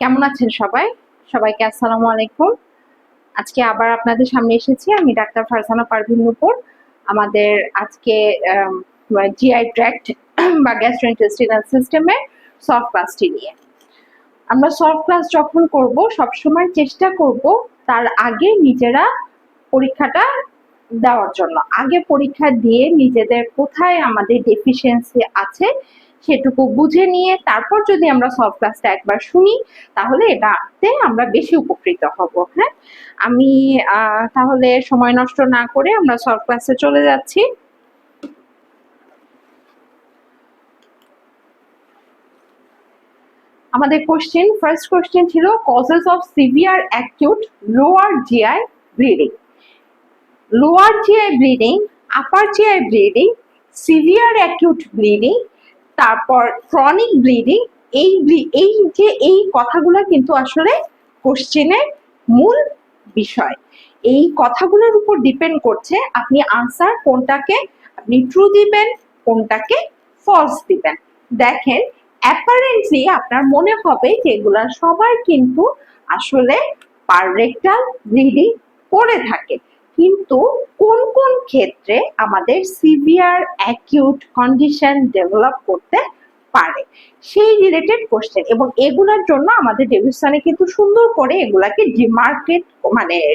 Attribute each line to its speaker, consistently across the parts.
Speaker 1: কেমন আছেন সবাই? সবাইকে আসসালামু আলাইকুম। আজকে আবার আপনাদের সামনে এসেছি আমি ডাক্তার ফারজানা পারভীন নূপুর। আমাদের আজকে জিআই ট্র্যাক্ট বা গ্যাস্ট্রোইন্টেস্টিনাল সিস্টেমের সফট ক্লাসটি নিয়ে। আমরা সফট ক্লাস যখন করব সবসময় চেষ্টা করব তার আগে নিজেরা পরীক্ষাটা দেওয়ার জন্য। আগে পরীক্ষা দিয়ে নিজেদের কোথায় আমাদের ডেফিসিয়েন্সি আছে সেটুকু বুঝে নিয়ে তারপর যদি আমরা সফট ক্লাসটা একবার শুনি তাহলে এটাতে আমরা বেশি উপকৃত হব। হ্যাঁ, আমি তাহলে সময় নষ্ট না করে আমরা সফট ক্লাসে চলে যাচ্ছি। আমাদের ফার্স্ট কোশ্চেন ছিল causes of severe acute lower GI bleeding. Lower GI bleeding, upper GI bleeding, severe acute bleeding, তারপর ক্রনিক ব্লিডিং, এই কথাগুলো কিন্তু আসলে কোশ্চেনের মূল বিষয়। এই কথাগুলোর উপর ডিপেন্ড করছে আপনি আনসার কোনটাকে আপনি ট্রু দিবেন, কোনটাকে ফলস দিবেন। দেখেন, অ্যাপারেন্টলি আপনার মনে হবে যে এগুলা সবাই কিন্তু আসলে পাররেক্টাল ব্লিডিং করে থাকে, কিন্তু কোন কোন ক্ষেত্রে আমাদের সিভিয়ার অ্যাকিউট কন্ডিশন ডেভেলপ করতে পারে সেই রিলেটেড কোশ্চেন, এবং এগুলোর জন্য আমাদের ডেভিশনে কিন্তু সুন্দর করে এগুলাকে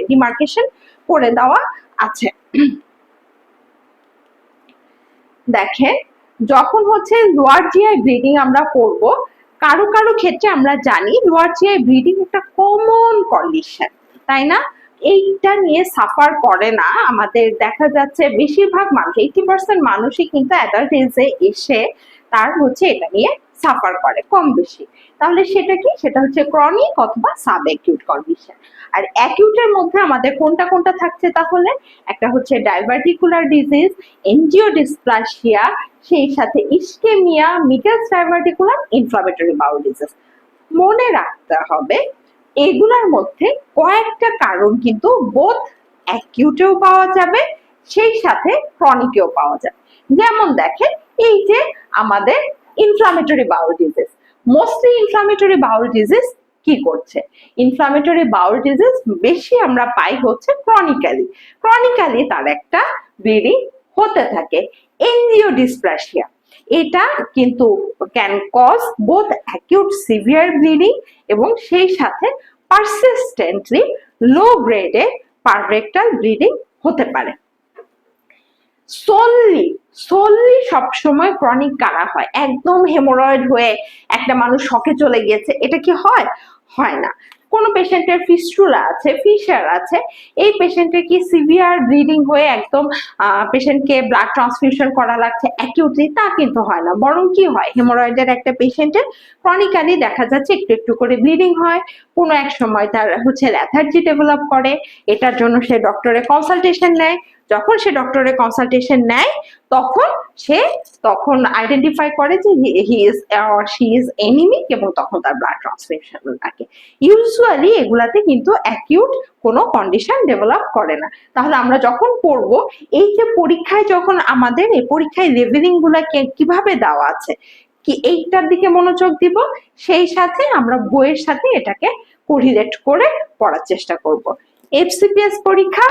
Speaker 1: ডিমার্কেশন করে দেওয়া আছে। দেখেন, যখন হচ্ছে লোয়ার জিআই ব্লিডিং আমরা করব, কারো কারো ক্ষেত্রে আমরা জানি লোয়ার জিআই ব্লিডিং একটা কমন কন্ডিশন, তাই না? এইটা নিয়ে সাফার করে না আমাদের দেখা যাচ্ছে বেশিরভাগ মানুষ, 80% মানুষই কিন্তু অ্যাডাল্ট এজে এসে তার হচ্ছে এটা নিয়ে সাফার করে কম বেশি। তাহলে সেটা কি? সেটা হচ্ছে ক্রনিক অথবা সাব অ্যাকিউট কন্ডিশন। আর অ্যাকিউটের মধ্যে আমাদের কোনটা কোনটা থাকছে তাহলে? একটা হচ্ছে ডাইভার্টিকুলার ডিজিজ, এনজিওডিসপ্লাসিয়া, সেই সাথে ischaemia, Midas diverticular, inflammatory bowel disease. মনে রাখতে হবে এগুলার মধ্যে কয়েকটা কারণ কিন্তু বোথ অ্যাকিউটেও পাওয়া যাবে, সেই সাথে ক্রনিকেও পাওয়া যাবে। যেমন দেখেন, এই যে আমাদের inflammatory bowel disease, mostly inflammatory bowel disease কি করছে? ইনফ্লামেটরি বাউল ডিজিজ বেশি আমরা পাই হচ্ছে ক্রনিক্যালি তার একটা ব্লিডিং হতে থাকে। এনজিওডিসপ্লাসিয়া, এটা কিন্তু can cause both acute severe bleeding এবং সেই সাথে পারসিস্টেন্টলি লো গ্রেডে পাররেক্টাল ব্লিডিং হতে পারে। সোললি সবসময় ক্রনিক কারা হয়? একদম হেমোরয়েড হয়ে একটা মানুষ শকে চলে গেছে, এটা কি হয়? হয় না। কোন পেশেন্টের ফিস্টুলা আছে, ফিশার আছে, এই পেশেন্টের কি সিভিয়ার ব্লিডিং হয়ে একদম পেশেন্টকে ব্লাড ট্রান্সফিউশন করা লাগছে অ্যাকিউটলি? তা কিন্তু হয় না। বরং কি হয়, হেমোরয়েডের একটা পেশেন্টের ক্রনিক্যালি দেখা যাচ্ছে একটু একটু করে ব্লিডিং হয়, কোনো এক সময় তার হচ্ছে ল্যাথার্জি ডেভেলপ করে, এটার জন্য সে ডক্টরের কনসালটেশন নেয়। যখন সে ডক্টরের কনসালটেশন নেয় তখন আইডেন্টিফাই করে যে he is or she is anaemic, এবং তখন তার ব্লাড ট্রান্সফিউশন লাগে। ইউজুয়ালি এগুলাতে কিন্তু অ্যাকিউট কোনো কন্ডিশন ডেভেলপ করে না। তাহলে আমরা যখন পড়বো এই যে পরীক্ষায়, যখন আমাদের এই পরীক্ষায় লেভেলিং গুলা কিভাবে দেওয়া আছে, কি এইটার দিকে মনোযোগ দিব, সেই সাথে আমরা বইয়ের সাথে এটাকে কোরিলেট করে পড়ার চেষ্টা করব। এফসিপিএস পরীক্ষা,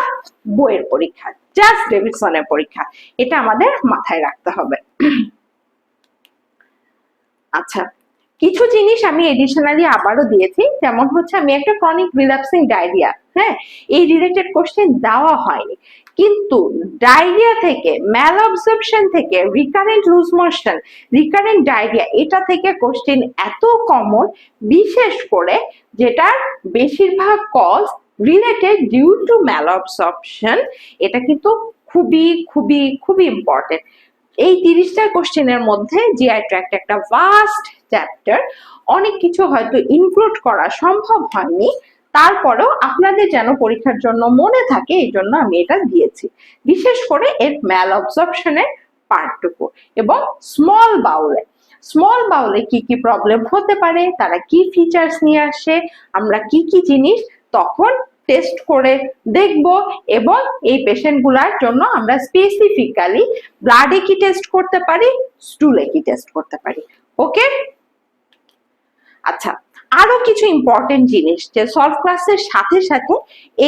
Speaker 1: বইয়ের পরীক্ষা, জাস্ট ডেভিডসনের পরীক্ষা, এটা আমাদের মাথায় রাখতে হবে। আচ্ছা, কিছু জিনিস আমি এডিশনালি আবারও দিয়েছি, যেমন হচ্ছে আমি একটা ক্রনিক রিল্যাপসিং ডায়রিয়া, হ্যাঁ, এই রিলেটেড কোশ্চেন দেওয়া হয়নি, কিন্তু ডায়রিয়া থেকে, ম্যাল অবজর্পশন থেকে, recurrent loose motion, recurrent diarrhoea, এটা থেকে কোশ্চেন এত কমন, বিশেষ করে যেটার বেশিরভাগ cause related due to malabsorption, এটা কিন্তু খুবই খুবই খুবই ইম্পর্টেন্ট। এই 30টা কোশ্চেনের মধ্যে জিআই ট্র্যাক্ট একটা ভাস্ট চ্যাপ্টার, অনেক কিছু হয়তো ইনক্লুড করা সম্ভব হয়নি, তারপরেও আপনাদের যেন পরীক্ষার জন্য মনে থাকে এই জন্য আমি এটা দিয়েছি, বিশেষ করে এর ম্যাল অবজর্পশনের পার্টটুকু। এবং স্মল বাউলে কি কি প্রবলেম হতে পারে, তারা কি ফিচার্স নিয়ে আসে, আমরা কি কি জিনিস তখন টেস্ট করে দেখব, এবং এই পেশেন্ট গুলার জন্য আমরা স্পেসিফিক্যালি ব্লাডে কি টেস্ট করতে পারি, স্টুলে কি টেস্ট করতে পারি। ওকে, আচ্ছা, আরো কিছু ইম্পর্টেন্ট জিনিস যে সলভ ক্লাসের সাথে সাথে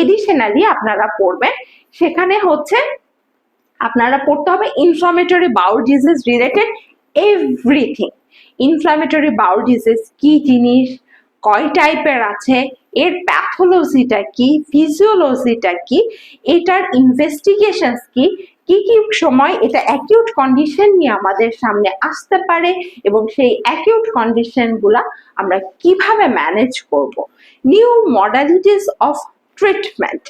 Speaker 1: এডিশনালি আপনারা পড়বেন, সেখানে হচ্ছে আপনারা পড়তে হবে inflammatory bowel disease related everything. Inflammatory bowel disease কি জিনিস, কয় টাইপের আছে, এর প্যাথোলজিটা কি, ফিজিওলজিটা কি, এটার ইনভেস্টিগেশন কি, কি কি সময় এটা অ্যাকিউট কন্ডিশন নিয়ে আমাদের সামনে আসতে পারে এবং সেই অ্যাকিউট কন্ডিশন গুলা আমরা কিভাবে ম্যানেজ করব, নিউ মডালিটিস অফ ট্রিটমেন্ট,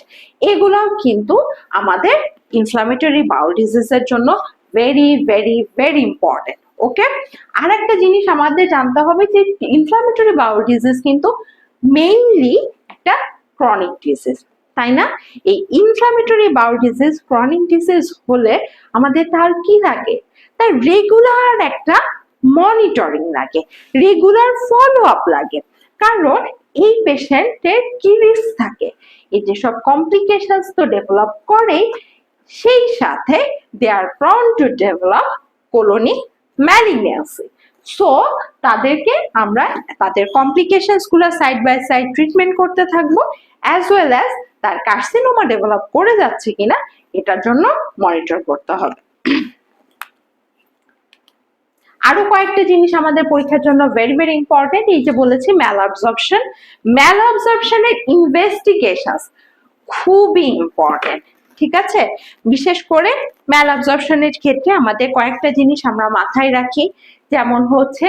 Speaker 1: এগুলাও কিন্তু আমাদের ইনফ্লামেটরি বাউল ডিজিজের জন্য ভেরি ভেরি ভেরি ইম্পর্টেন্ট। ওকে, আর একটা জিনিস আমাদের জানতে হবে যে ইনফ্লামেটরি বাউল ডিজিজ কিন্তু মেইনলি একটা ক্রনিক ডিজিজ, তাই না? এই inflammatory bowel disease chronic disease হলে আমাদের তার কি লাগে, তার রেগুলার একটা মনিটরিং লাগে, রেগুলার ফলো আপ লাগে, কারণ এই পেশেন্টের কি রিস্ক থাকে, এই যে সব কমপ্লিকেশনস তো ডেভেলপ করে, সেই সাথে they are prone to develop colonic malignancy. So তাদেরকে আমরা তাদের কমপ্লিকেশনস গুলো সাইড বাই সাইড ট্রিটমেন্ট করতে থাকবো, অ্যাজ ওয়েল অ্যাজ তার কার্সিনোমা ডেভেলপ করে যাচ্ছে কিনা এটার জন্য মনিটর করতে হবে। আরো কয়েকটা জিনিস আমাদের পরীক্ষার জন্য ভেরি ভেরি ইম্পর্টেন্ট, এই যে বলেছি ম্যালঅবজর্পশন, ম্যালঅবজর্পশনের ইনভেস্টিগেশনস খুবই ইম্পর্টেন্ট, ঠিক আছে? বিশেষ করে ম্যালঅবজর্পশনের ক্ষেত্রে আমাদের কয়েকটা জিনিস আমরা মাথায় রাখি, যেমন হচ্ছে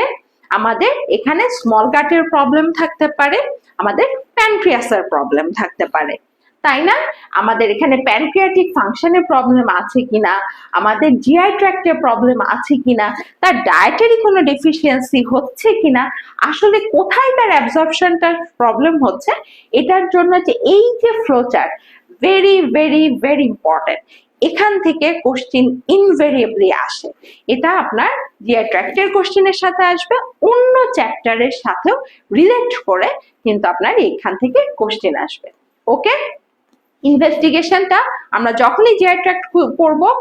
Speaker 1: আমাদের এখানে স্মল গাটের প্রবলেম থাকতে পারে, আমাদের প্যানক্রিয়াসের প্রবলেম থাকতে পারে, তাই না? আমাদের এখানে প্যানক্রিয়াটিক ফাংশনের প্রবলেম আছে কিনা, আমাদের জিআই ট্র্যাক্টের প্রবলেম আছে কিনা, তার ডায়েটারি কোনো ডেফিসিয়েন্সি হচ্ছে কিনা, আসলে কোথায় তার অ্যাবজর্পশনটার প্রবলেম হচ্ছে, এটার জন্য যে এই যে flowchart very very very important, এখান থেকে কোশ্চিন ইনভেরিয়েবলি আসে। এটা আপনার জিআই ট্র্যাক্টের কোশ্চিনের সাথে আসবে, অন্য চ্যাপ্টারের সাথেও রিলেট করে কিন্তু আপনার এখান থেকে কোশ্চিন আসবে। ওকে, ইনভেস্টিগেশনটা আমরা যখনই জিআই ট্র্যাক্ট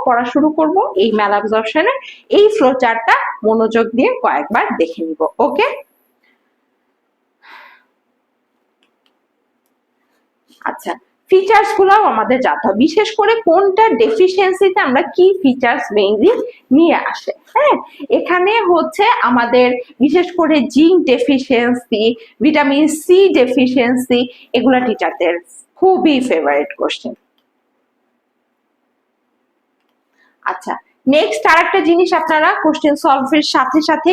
Speaker 1: পড়া শুরু করব, এই ম্যালঅবজর্পশনের এই ফ্লোচার্টটা মনোযোগ দিয়ে কয়েকবার দেখে নিব। ওকে, আচ্ছা, ফিচার্স গুলাও আমাদের জানতে হবে, বিশেষ করে কোনটা ডেফিসিয়েন্সিতে আমরা কি ফিচার্স মেইনলি নিয়ে আসে। হ্যাঁ, এখানে হচ্ছে আমাদের বিশেষ করে zinc deficiency, vitamin C deficiency, এগুলা টিচারদের খুবই ফেভারিট কোশ্চেন। আচ্ছা, নেক্সট আর একটা জিনিস আপনারা কোশ্চেন সলভের সাথে সাথে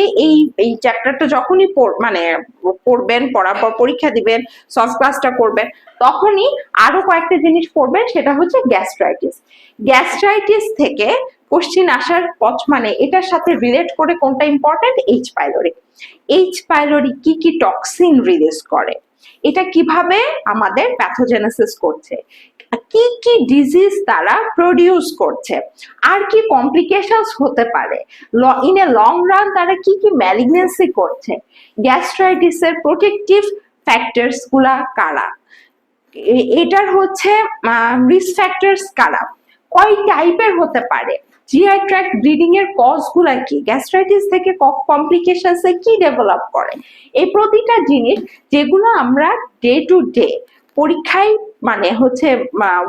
Speaker 1: এই চ্যাপ্টারটা যখনই পড়বেন, পড়ার পর পরীক্ষা দিবেন, সলভ ক্লাসটা করবেন, তখনই আরো কয়েকটা জিনিস পড়বেন, সেটা হচ্ছে গ্যাস্ট্রাইটিস। গ্যাস্ট্রাইটিস থেকে কোশ্চেন আসার পথ মানে এটার সাথে রিলেট করে কোনটা important, H pylori. H pylori কি কি টক্সিন রিলিজ করে, এটা কিভাবে আমাদের প্যাথোজেনেসিস করছে, কি কি ডিজিজ তারা প্রডিউস করছে, আর কি কমপ্লিকেশনস হতে পারে, ইন এ লং রান তারা কি কি ম্যালিগন্যান্সি করছে, গ্যাস্ট্রাইটিসের প্রোটেক্টিভ ফ্যাক্টরস গুলা কারা, এটার হচ্ছে রিস্ক ফ্যাক্টরস কারা, কয় টাইপের হতে পারে, জিআই ট্র্যাক্ট ব্লিডিং এর কজ গুলা কি, গ্যাস্ট্রাইটিস থেকে কমপ্লিকেশনস কি ডেভেলপ করে, এই প্রতিটা জিনিস যেগুলো আমরা ডে টু ডে পরীক্ষায় মানে হচ্ছে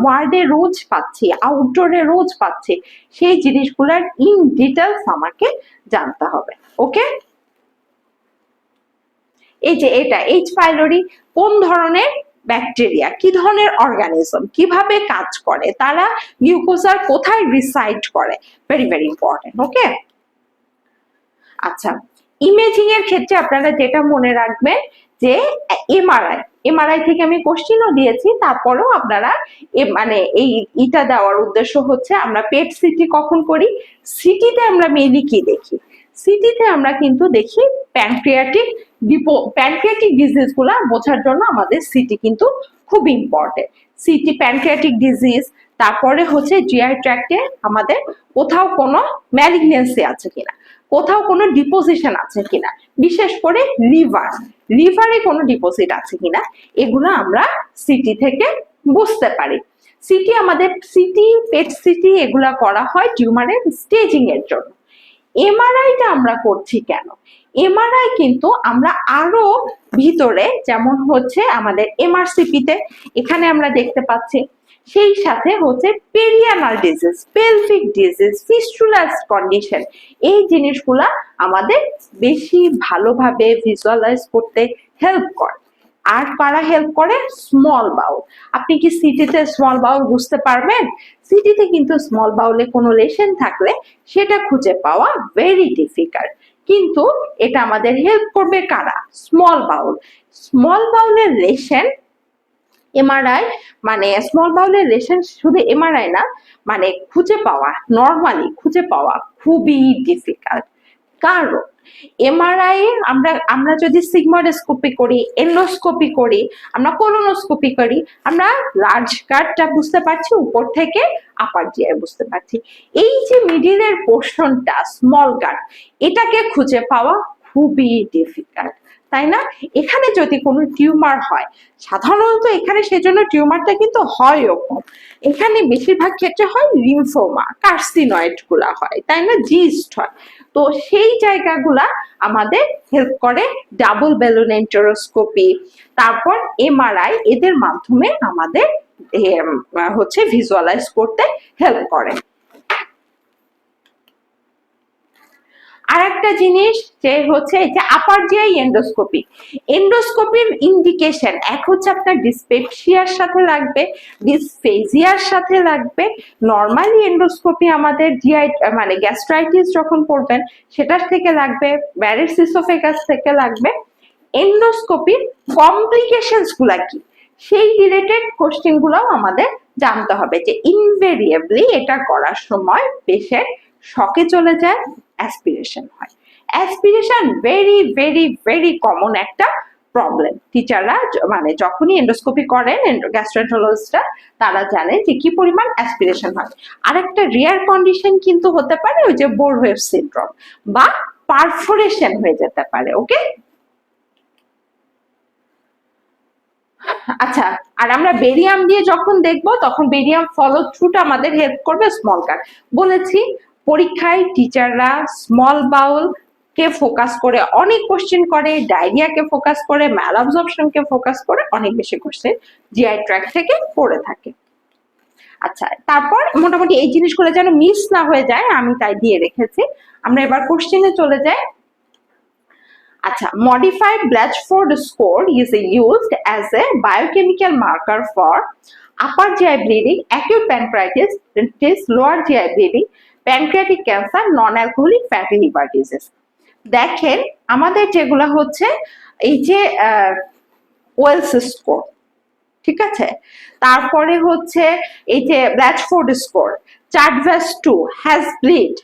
Speaker 1: ওয়ার্ডে রোজ পাচ্ছি, আউটডোরে রোজ পাচ্ছি, সেই জিনিসগুলার ইন ডিটেলস আমাকে জানতে হবে। ওকে, এই যে এটা এইচ পাইলোরি কোন ধরনের ব্যাকটেরিয়া, কি ধরনের অর্গানিজম, কিভাবে কাজ করে, তারা মিউকোসার কোথায় রিসাইড করে, ভেরি ভেরি ইম্পর্টেন্ট। ওকে, আচ্ছা, ইমেজিং এর ক্ষেত্রে আপনারা যেটা মনে রাখবেন যে এমআরআই থেকে আমি কোশ্চিনও দিয়েছি, তারপরেও আপনারা মানে এইটা দেওয়ার উদ্দেশ্য হচ্ছে আমরা পেট সিটি কখন করি, সিটিতে আমরা মেইনলি কি দেখি, সিটিতে আমরা কিন্তু দেখি প্যানক্রিয়াটিক ডিজিজ গুলা বোঝার জন্য আমাদের সিটি কিন্তু খুব ইম্পর্টেন্ট। সিটি প্যানক্রিয়াটিক ডিজিজ, তারপরে হচ্ছে জিআই ট্র্যাক্টে আমাদের কোথাও কোনো ম্যালিগন্যান্সি আছে কিনা, কোথাও কোনো ডিপোজিশন আছে কিনা, বিশেষ করে লিভারে কোনো ডিপোজিট আছে কিনা, এগুলো আমরা সিটি থেকে বুঝতে পারি। সিটি পেট সিটি এগুলা করা হয় টিউমারের স্টেজিং এর জন্য। এমআরআইটা আমরা করছি কেন? এমআরআই কিন্তু আমরা আরো ভিতরে, যেমন হচ্ছে আমাদের এমআরসিপিতে এখানে আমরা দেখতে পাচ্ছি, সেই সাথে হচ্ছে perianal disease, pelvic disease, fistulous condition, এই জিনিসগুলা আমাদের বেশি ভালোভাবে ভিজুয়ালাইজ করতে হেল্প করে। আর কারা হেল্প করে? স্মল বাউল। আপনি কি সিটিতে স্মল বাউল বুঝতে পারবেন? সিটিতে কিন্তু স্মল বাউলে কোনো লেশন থাকলে সেটা খুঁজে পাওয়া ভেরি ডিফিকাল্ট, কিন্তু এটা আমাদের হেল্প করবে কারা? স্মল বাউল। স্মল বাউলের লেশন এমআরআই, মানে স্মল বাউলের লেশন শুধু এমআরআই না, মানে খুঁজে পাওয়া, নর্মালি খুঁজে পাওয়া খুবই ডিফিকাল্ট। কারণ এমআরআই আমরা যদি সিগমোডোস্কোপি করি, এন্ডোস্কোপি করি, আমরা কোলোনোস্কোপি করি, আমরা লার্জ গার্ডটা বুঝতে পারছি, উপর থেকে আপার জিআই বুঝতে পারছি। এই যে মিডিলের পোর্শনটা স্মল গার্ড, এটাকে খুঁজে পাওয়া খুবই ডিফিকাল্ট, তাই না? এখানে যদি কোনো টিউমার হয়, সাধারণত এখানে সেজন্য টিউমারটা কিন্তু হয় কম, এখানে বেশিরভাগ ক্ষেত্রে হয় লিম্ফোমা, কার্সিনয়েড গুলা হয়, তাই না, জিস্ট হয়। তো সেই জায়গাগুলা আমাদের হেল্প করে ডাবল বেলুন এন্টেরোস্কোপি, তারপর এমআরআই, এদের মাধ্যমে আমাদের হচ্ছে ভিজুয়ালাইজ করতে হেল্প করে। আর একটা জিনিস যে হচ্ছে যে আপার জিআই এন্ডোস্কোপি, এন্ডোস্কোপির ইন্ডিকেশন এক হচ্ছে আপনার ডিসপেপসিয়ার সাথে লাগবে, ডিসফেজিয়ার সাথে লাগবে। নর্মালি এন্ডোস্কোপি আমাদের জিআই মানে গ্যাস্ট্রাইটিস যখন করবেন সেটার থেকে লাগবে, ব্যারেটস ইসোফেগাস থেকে লাগবে। এন্ডোস্কোপির কমপ্লিকেশনস গুলা কি, সেই রিলেটেড কোশ্চেন গুলাও আমাদের জানতে হবে, যে ইনভেরিয়েবলি এটা করার সময় পেশেন্ট শকে চলে যায়, অ্যাসপিরেশন হয়। Aspiration very very very common একটা প্রবলেম। টিচাররা মানে যখনই এন্ডোস্কোপি করেন, গ্যাস্ট্রোএন্টারোলজিস্টরা, তারা জানে যে কি পরিমাণ অ্যাসপিরেশন হয়। আরেকটা রেয়ার কন্ডিশন কিন্তু হতে পারে ওই যে বোরওয়েভ সিনড্রোম বা পারফোরেশন হয়ে যেতে পারে। ওকে, আচ্ছা, আর আমরা বেরিয়াম দিয়ে যখন দেখবো তখন বেরিয়াম ফলো থ্রুটা আমাদের হেল্প করবে স্মল গার্ড। বলেছি পরীক্ষায় টিচাররা স্মল বাউল কে ফোকাস করে অনেক কোশ্চেন করে, ডায়রিয়াকে ফোকাস করে, ম্যাল অবজর্পশনকে ফোকাস করে অনেক বেশি কোশ্চেন জিআই ট্র্যাক থেকে পড়ে থাকে। আচ্ছা, তারপর মোটামুটি এই জিনিসগুলো যেন মিস না হয়ে যায় আমি তাই দিয়ে রেখেছি। আমরা এবার কোশ্চেনে চলে যাই। আচ্ছা, modified Blatchford score is used as a biochemical marker for upper GI bleeding, acute pancreatitis, lower GI bleeding, pancreatic cancer, non-alcoholic fatty liver disease। দেখেন আমাদের যেগুলো হচ্ছে এই যে ওয়েলস স্কোর, ঠিক আছে, তারপরে হচ্ছে এই যে ব্ল্যাচফোর্ড স্কোর, চার্টভাস 2, হ্যাজ ব্লিড,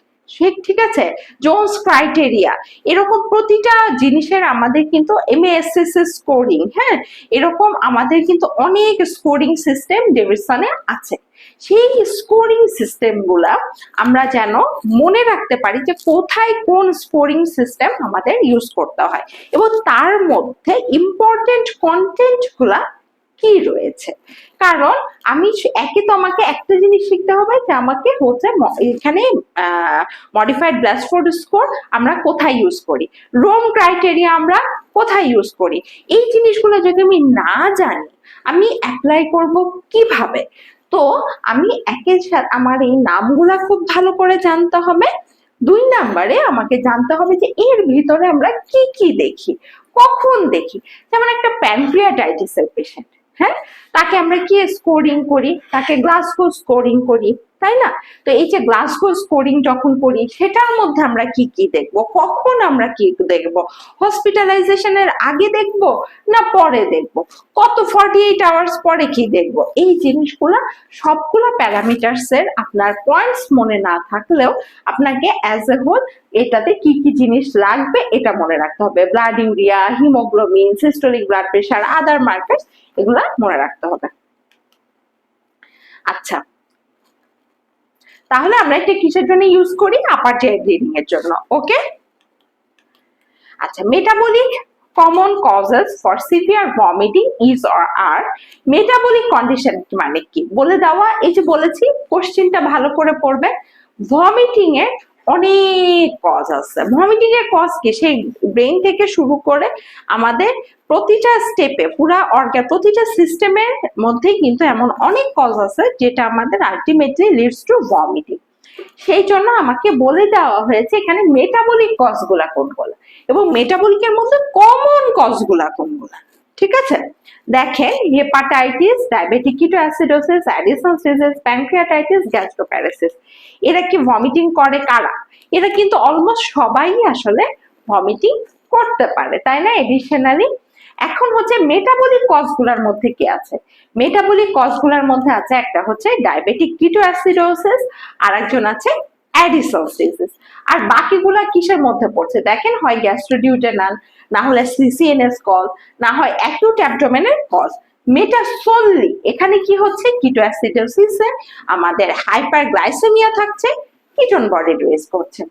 Speaker 1: ঠিক আছে, জোনস ক্রাইটেরিয়া, এরকম প্রতিটা জিনিসের আমাদের কিন্তু এমএএসএস স্কোরিং, হ্যাঁ, এরকম আমাদের কিন্তু অনেক স্কোরিং সিস্টেম ডেভিডসনে আছে। সেই স্কোরিং সিস্টেম গুলা আমরা যেন মনে রাখতে পারি যে কোথায় কোন স্কোরিং সিস্টেম আমাদের ইউজ করতে হয়, এবং তার মধ্যে ইম্পর্টেন্ট কন্টেন্ট গুলা কি রয়েছে। কারণ আমি একে তো আমাকে একটা জিনিস শিখতে হবে যে আমাকে হচ্ছে এখানে মডিফাইড ব্ল্যাচফোর্ড স্কোর আমরা কোথায় ইউজ করি, রোম ক্রাইটেরিয়া আমরা কোথায় ইউজ করি, এই জিনিসগুলো যদি আমি না জানি আমি অ্যাপ্লাই করব কিভাবে। তো আমি একের সাথে আমার এই নামগুলা খুব ভালো করে জানতে হবে। 2 নাম্বারে আমাকে জানতে হবে যে এর ভিতরে আমরা কি কি দেখি, কখন দেখি। যেমন একটা প্যানক্রিয়াটাইটিসের পেশেন্ট, হ্যাঁ, তাকে আমরা কি স্কোরিং করি, তাকে গ্লাসগো স্কোরিং করি, তাই না? তো এই যে গ্লাসগো স্কোরিং যখন করি সেটার মধ্যে আমরা কি কি দেখবো, কখন আমরা কি দেখবো, হসপিটালাইজেশনের আগে দেখবো না পরে দেখবো, কত 48 আওয়ার্স পরে কি দেখবো, এই জিনিসগুলা সবগুলো প্যারামিটারস এর আপনার পয়েন্টস মনে না থাকলেও আপনাকে অ্যাজ এ হোল এটাতে কি কি জিনিস লাগবে এটা মনে রাখতে হবে। Blood urea, haemoglobin, systolic blood pressure, other markers, এগুলা মনে রাখতে হবে। আচ্ছা, তাহলে আমরা এটা কিসের জন্য ইউজ করি? আপার জিআই ব্লিডিং এর জন্য। ওকে, আচ্ছা, metabolic common causes for severe vomiting is or are. Metabolic condition মানে কি বলে দেওয়া, এই যে বলেছি কোশ্চেনটা ভালো করে পড়বে। ভমিটিং এর অনেক কজ আছে। ভমিটিং এর কজ কি, সেই ব্রেন থেকে শুরু করে আমাদের প্রতিটা স্টেপে পুরা প্রতিটা সিস্টেমের মধ্যে কিন্তু এমন অনেক কজ আছে যেটা আমাদের আলটিমেটলি লিডস টু ভমিটিং। সেই জন্য আমাকে বলে দেওয়া হয়েছে এখানে মেটাবলিক কজ গুলা কোনগুলা এবং মেটাবলিকের মধ্যে কমন কজ গুলা কোনগুলা। ঠিক আছে, দেখেন hepatitis, diabetic ketoacidosis, Edison stages, pancreatitis, gastroparesis, এরা কি ভমিটিং করে কারা? এরা কিন্তু অলমোস্ট সবাই আসলে ভমিটিং করতে পারে, তাই না? এডিশনালি এখন হচ্ছে মেটাবলিক কজগুলোর মধ্যে কি আছে? মেটাবলিক কজগুলোর মধ্যে আছে একটা হচ্ছে ডায়াবেটিক কিটোঅ্যাসিডোসিস, আর একজন আছে অ্যাডিসন স্টেজেস। আর বাকিগুলা কিসের মধ্যে পড়ছে দেখেন, হয় গ্যাস্ট্রোডিউটেনাল, না হলে সিসিএনএস কজ, না হয় অ্যাকিউট অ্যাবডোমেনাল কজ। মেটা সোললি এখানে কি হচ্ছে, কিটোঅ্যাসিডোসিসে আমাদের হাইপারগ্লাইসেমিয়া থাকছে, কিটোন বডি রেজ করছে।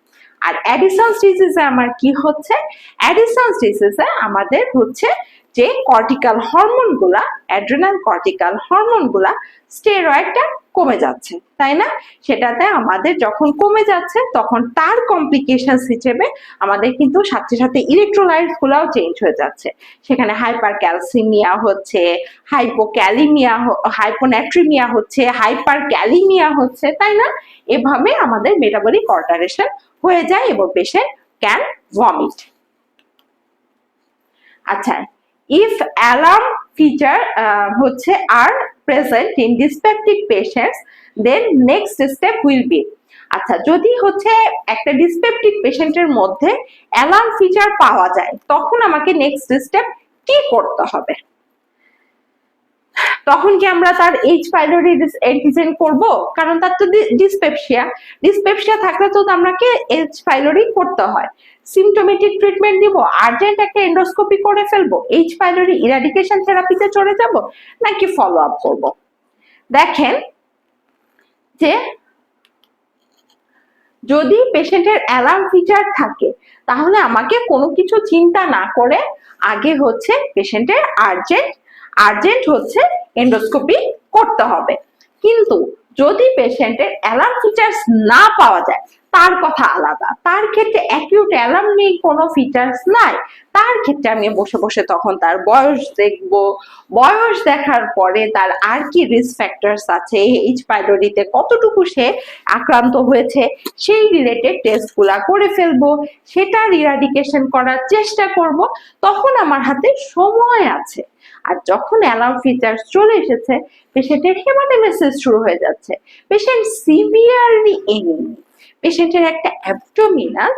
Speaker 1: আর অ্যাডিসন ডিজিজে আমার কি হচ্ছে, অ্যাডিসন ডিজিজে আমাদের হচ্ছে যে কর্টিক্যাল হরমোন গুলা, অ্যাড্রিনাল কর্টিক্যাল হরমোন গুলা স্টেরয়েডটা কমে যাচ্ছে, তাই না? সেটাতে আমাদের যখন কমে যাচ্ছে তখন তার কমপ্লিকেশন হিসেবে আমাদের কিন্তু সাথে সাথে ইলেকট্রোলাইট গুলাও চেঞ্জ হয়ে যাচ্ছে। সেখানে হাইপার ক্যালসিমিয়া হচ্ছে, হাইপোক্যালিমিয়া, হাইপোন্যাট্রিমিয়া হচ্ছে, হাইপার ক্যালিমিয়া হচ্ছে, তাই না? এভাবে আমাদের মেটাবলিক অল্টারেশন হয়ে যায় এবং পেশেন্ট ক্যান ভমিট। আচ্ছা, if alarm feature হচ্ছে are present in dyspeptic patients, then next step will be, আচ্ছা যদি হচ্ছে একটা ডিসপেপটিক পেশেন্টের মধ্যে অ্যালার্ম ফিচার পাওয়া যায় তখন আমাকে নেক্সট স্টেপ কি করতে হবে? তখন কি আমরা তার এইচ পাইলোরি অ্যান্টিজেন করব? কারণ তার তো ডিসপেপসিয়া থাকলে তো আমাকে এইচ পাইলোরি করতে হয়। সিমটোমেটিক ট্রিটমেন্ট দিব, আর্জেন্ট একটা এন্ডোস্কোপি করে ফেলবো, এইচ পাইলোরি ইরাডিকেশন থেরাপিতে চলে যাব, নাকি ফলো আপ করব? দেখেন যে যদি পেশেন্টের অ্যালার্ম ফিচার থাকে তাহলে আমাকে কোনো কিছু চিন্তা না করে আগে হচ্ছে পেশেন্টের আর্জেন্ট হচ্ছে এন্ডোস্কোপি করতে হবে। কিন্তু যদি পেশেন্টের অ্যালার্ম ফিচার্স না পাওয়া যায় তার কথা আলাদা, তার ক্ষেত্রে অ্যাকিউট অ্যালার্ম নেই, কোনো ফিচার্স নাই, তার ক্ষেত্রে আমি বসে বসে তখন তার বয়স দেখব, বয়স দেখার পরে তার আর কি রিস্ক ফ্যাক্টরস আছে, এইচ পাইলোরিতে কতটুকু সে আক্রান্ত হয়েছে সেই রিলেটেড টেস্ট গুলা করে ফেলবো, সেটার ইরাডিকেশন করার চেষ্টা করব। তখন আমার হাতে সময় আছে। আর যখন অ্যালার্ম ফিচার্স চলে এসেছে, পেশেন্টের হেমাটেমেসিস শুরু হয়ে যাচ্ছে, পেশেন্ট সিভিয়ারলি এনিমিক, পেশেন্টের একটা অ্যাবডোমিনাল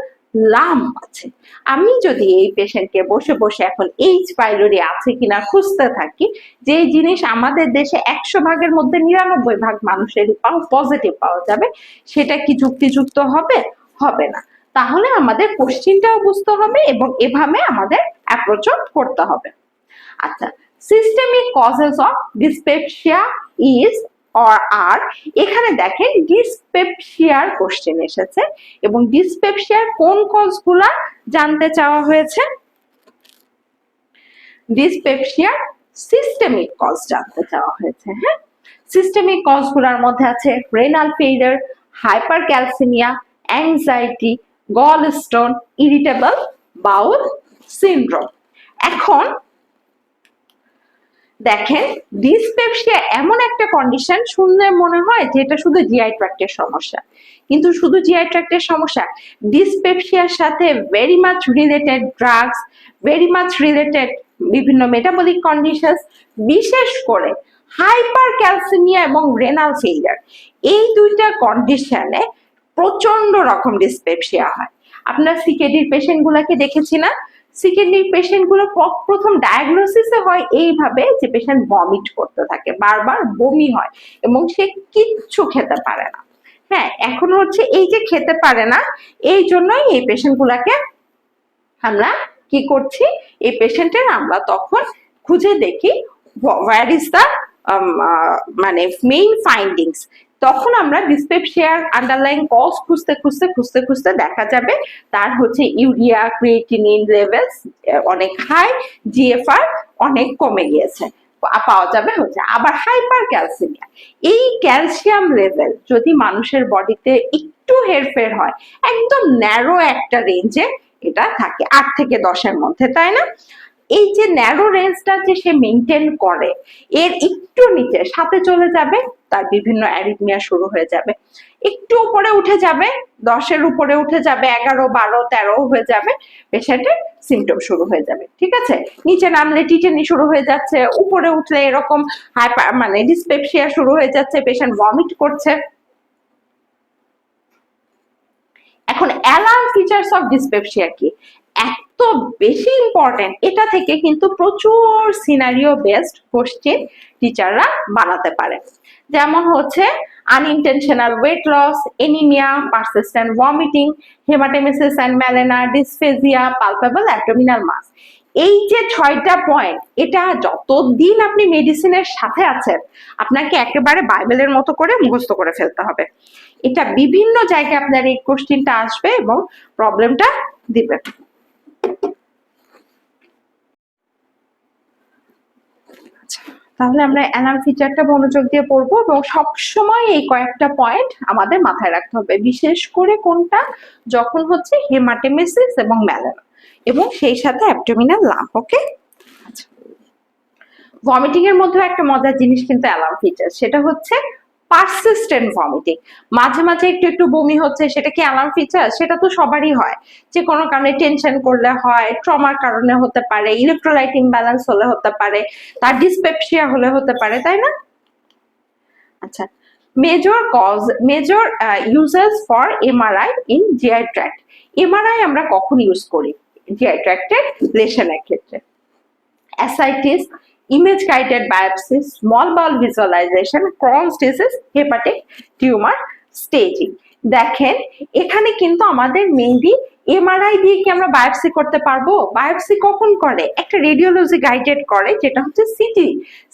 Speaker 1: লাম্প আছে, আমি যদি এই পেশেন্টকে বসে বসে এখন এইচ পাইলোরি আছে কিনা খুঁজতে থাকি, যে জিনিস আমাদের দেশে 100 ভাগের মধ্যে 99 ভাগ মানুষেরই পজিটিভ পাওয়া যাবে, সেটা কি যুক্তিযুক্ত হবে? হবে না। তাহলে আমাদের কোশ্চিনটাও বুঝতে হবে এবং এভাবে আমাদের অ্যাপ্রোচ করতে হবে। আচ্ছা, systemic causes of dyspepsia is or are, এখানে দেখেন ডিসপেপসিয়ার কোশ্চেন এসেছে এবং ডিসপেপসিয়ার কোন কজগুলা জানতে চাওয়া হয়েছে? ডিসপেপসিয়ার সিস্টেমিক কজ জানতে চাওয়া হয়েছে। হ্যাঁ, সিস্টেমিক কজগুলোর মধ্যে আছে রেনাল ফেইলিয়ার, হাইপারক্যালসিমিয়া, অ্যাংজাইটি, গল স্টোন, ইরিটেবল বাউল সিনড্রোম। এখন দেখেন ডিসপেপসিয়া এমন একটা কন্ডিশন, শুনলে মনে হয় যে এটা শুধু জিআই ট্র্যাক্টের সমস্যা, কিন্তু শুধু জিআই ট্র্যাক্টের সমস্যা, ডিসপেপসিয়ার সাথে very much related drugs, very much related বিভিন্ন মেটাবলিক কন্ডিশনস, বিশেষ করে হাইপার ক্যালসিমিয়া এবং রেনাল ফেইলিয়ার, এই দুইটা কন্ডিশনে প্রচন্ড রকম ডিসপেপসিয়া হয়। আপনার সিকেডির পেশেন্ট গুলাকে দেখেছি না, সিকেডির পেশেন্ট গুলো প্রথম ডায়াগনোসিসে হয় এইভাবে যে পেশেন্ট ভমিট করতে থাকে, বারবার বমি হয় এবং সে কিচ্ছু খেতে পারে না। হ্যাঁ, এখন হচ্ছে এই যে খেতে পারে না, এই জন্যই এই পেশেন্ট গুলাকে আমরা কি করছি, এই পেশেন্টের আমরা তখন খুঁজে দেখি হোয়ার ইজ দ্য মানে মেইন ফাইন্ডিংস। তখন আমরা ডিসপেপসিয়ার আন্ডারলাইং কজ খুঁজতে দেখা যাবে তার হচ্ছে ইউরিয়া ক্রিয়েটিনিন লেভেলস অনেক হাই, জিএফআর অনেক কমে গিয়েছে, পাওয়া যাবে হচ্ছে আবার হাইপার ক্যালসিমিয়া। এই ক্যালসিয়াম লেভেল যদি মানুষের বডিতে একটু হেরফের হয়, একদম ন্যারো একটা রেঞ্জে এটা থাকে 8 থেকে 10-এর মধ্যে, তাই না? এই যে ন্যারো রেঞ্জটা যে সে মেনটেন করে, এর একটু নিচে সাথে চলে যাবে তার বিভিন্ন অ্যারিথমিয়া শুরু হয়ে যাবে, একটু উপরে উঠে যাবে 10-এর উপরে উঠে যাবে 11, 12, 13 হয়ে যাবে, পেশেন্টের সিমটম শুরু হয়ে যাবে। ঠিক আছে, নিচে নামলে টিটেনি শুরু হয়ে যাচ্ছে, উপরে উঠলে এরকম মানে ডিসপেপসিয়া শুরু হয়ে যাচ্ছে, পেশেন্ট ভমিট করছে। এখন অ্যালার্ম ফিচার্স অফ ডিসপেপসিয়া কি, এত বেশি ইম্পর্টেন্ট, এটা থেকে কিন্তু প্রচুর সিনারিও বেসড কোশ্চেন টিচাররা বানাতে পারে। যেমন হচ্ছে unintentional weight loss, anaemia, persistent vomiting, haematemesis and melaena, dysphagia, palpable abdominal mass. এই যে 6টা পয়েন্ট, এটা যতদিন আপনি মেডিসিনের সাথে আছেন আপনাকে একেবারে বাইবেলের মতো করে মুখস্থ করে ফেলতে হবে। এটা বিভিন্ন জায়গায় আপনার এই কোশ্চেনটা আসবে এবং প্রবলেমটা দিবে। তাহলে আমরা অ্যালার্ম ফিচারটা মনোযোগ দিয়ে পড়বো এবং সবসময় এই কয়েকটা পয়েন্ট আমাদের মাথায় রাখতে হবে, বিশেষ করে কোনটা, যখন হচ্ছে হেমাটেমেসিস এবং মেলেনা এবং সেই সাথে অ্যাবডোমিনাল লাম্প। ওকে, ভমিটিং এর মধ্যে একটা মজার জিনিস কিন্তু অ্যালার্ম ফিচার, সেটা হচ্ছে পারসিস্টেন্ট ভমিটিং। মাঝে মাঝে একটু একটু বমি হচ্ছে, সেটা কি অ্যালার্ম ফিচার? সেটা তো সবারই হয়, যে কোনো কারণে টেনশন করলে হয়, ট্রমার কারণে হতে পারে, ইলেকট্রোলাইট ইমব্যালেন্স হলে হতে পারে, তার ডিসপেপসিয়া হলে হতে পারে, তাই না? আচ্ছা, major uses for MRI in GI tract. MRI আমরা কখন ইউজ করি? জিআই ট্র্যাক্টের লেশনের ক্ষেত্রে। Ascites, image guided biopsy, small bowel visualization, Crohn's disease, hepatic tumor staging। দেখেন এখানে কিন্তু আমাদের মেইনলি এমআরআই দিয়ে কি আমরা বায়োপসি করতে পারবো? বায়োপসি কখন করে? একটা রেডিওলজি গাইডেড করে, যেটা হচ্ছে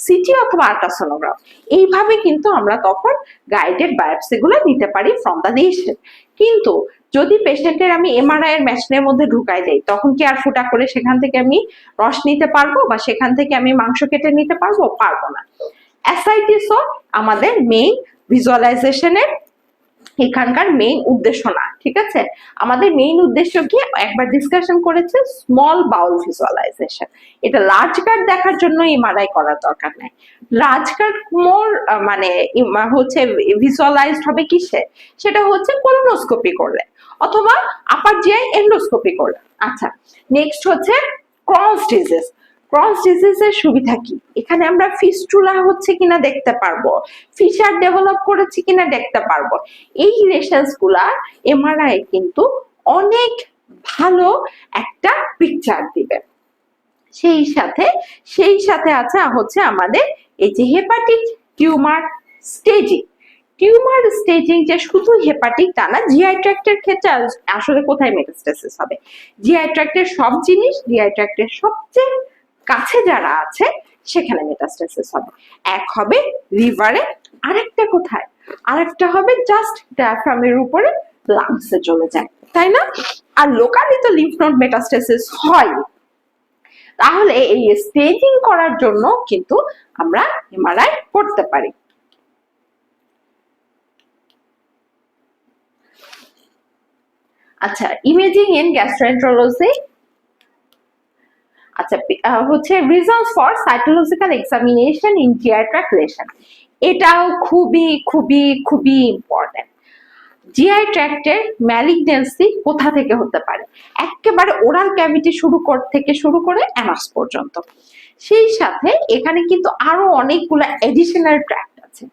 Speaker 1: সিটি অথবা আল্ট্রাসোনোগ্রাফ। এইভাবে কিন্তু আমরা তখন গাইডেড বায়োপসি গুলো নিতে পারি ফ্রম দ্য লেশন। কিন্তু যদি পেশেন্টের আমি এমআরআই এর মেশিনের মধ্যে ঢুকাই দেই, তখন কি আর ফুটা করে সেখান থেকে আমি রস নিতে পারবো বা সেখান থেকে আমি মাংস কেটে নিতে পারবো? পারবো না। অ্যাসাইটিসও আমাদের মেইন ভিজুয়ালাইজেশনের এখানকার মেইন উদ্দেশ্য না। ঠিক আছে, আমাদের মেইন উদ্দেশ্য কি একবার ডিসকাশন করেছে, স্মল বাউল ভিজুয়ালাইজেশন। এটা লার্জ কার্ড দেখার জন্য এমআরআই করার দরকার নেই। লার্জ কার্ড মোর মানে হচ্ছে ভিজুয়ালাইজড হবে কিসে? সেটা হচ্ছে কোলোনোস্কোপি করলে অথবা আপার জিআই এন্ডোস্কোপি করলে। আচ্ছা, নেক্সট হচ্ছে ক্রনস ডিজিজ। ক্রনস ডিজিজের সুবিধা কি? এখানে আমরা ফিস্টুলা হচ্ছে কিনা দেখতে পারবো, ফিশার ডেভেলপ করেছে কিনা দেখতে পারবো। এই লেশনস গুলা এমআরআই কিন্তু অনেক ভালো একটা পিকচার দিবে। সেই সাথে আছে হচ্ছে আমাদের এই যে hepatic tumour staging. Tumour staging যে শুধু হেপাটিক তা না, জিআই ট্র্যাক্টের ক্ষেত্রে আসলে কোথায় মেটাস্টেসিস হবে? জিআই ট্র্যাক্টের সব জিনিস, জিআই ট্র্যাক্টের সবচেয়ে কাছে যারা আছে সেখানে মেটাস্টেসিস হবে। এক হবে লিভারে, আরেকটা কোথায়? আরেকটা হবে জাস্ট ডায়াফ্রামের উপরে লাংসে চলে যায়, তাই না? আর লোকালি তো লিম্ফ নোড মেটাস্টেসিস হয়। তাহলে এই স্টেজিং করার জন্য কিন্তু আমরা এমআরআই করতে পারি। আচ্ছা, ইমেজিং ইন গ্যাস্ট্রোএন্টারোলজি। আচ্ছা, হচ্ছে reasons for cytological examination in GI tract lesion. এটাও খুবই খুবই খুবই ইম্পর্টেন্ট। জিআই ট্র্যাক্টের ম্যালিগন্যান্সি কোথা থেকে হতে পারে? একেবারে ওরাল ক্যাভিটি থেকে শুরু করে অ্যানাস পর্যন্ত। সেই সাথে এখানে কিন্তু আরো অনেকগুলো এডিশনাল ট্র্যাক্ট আছে,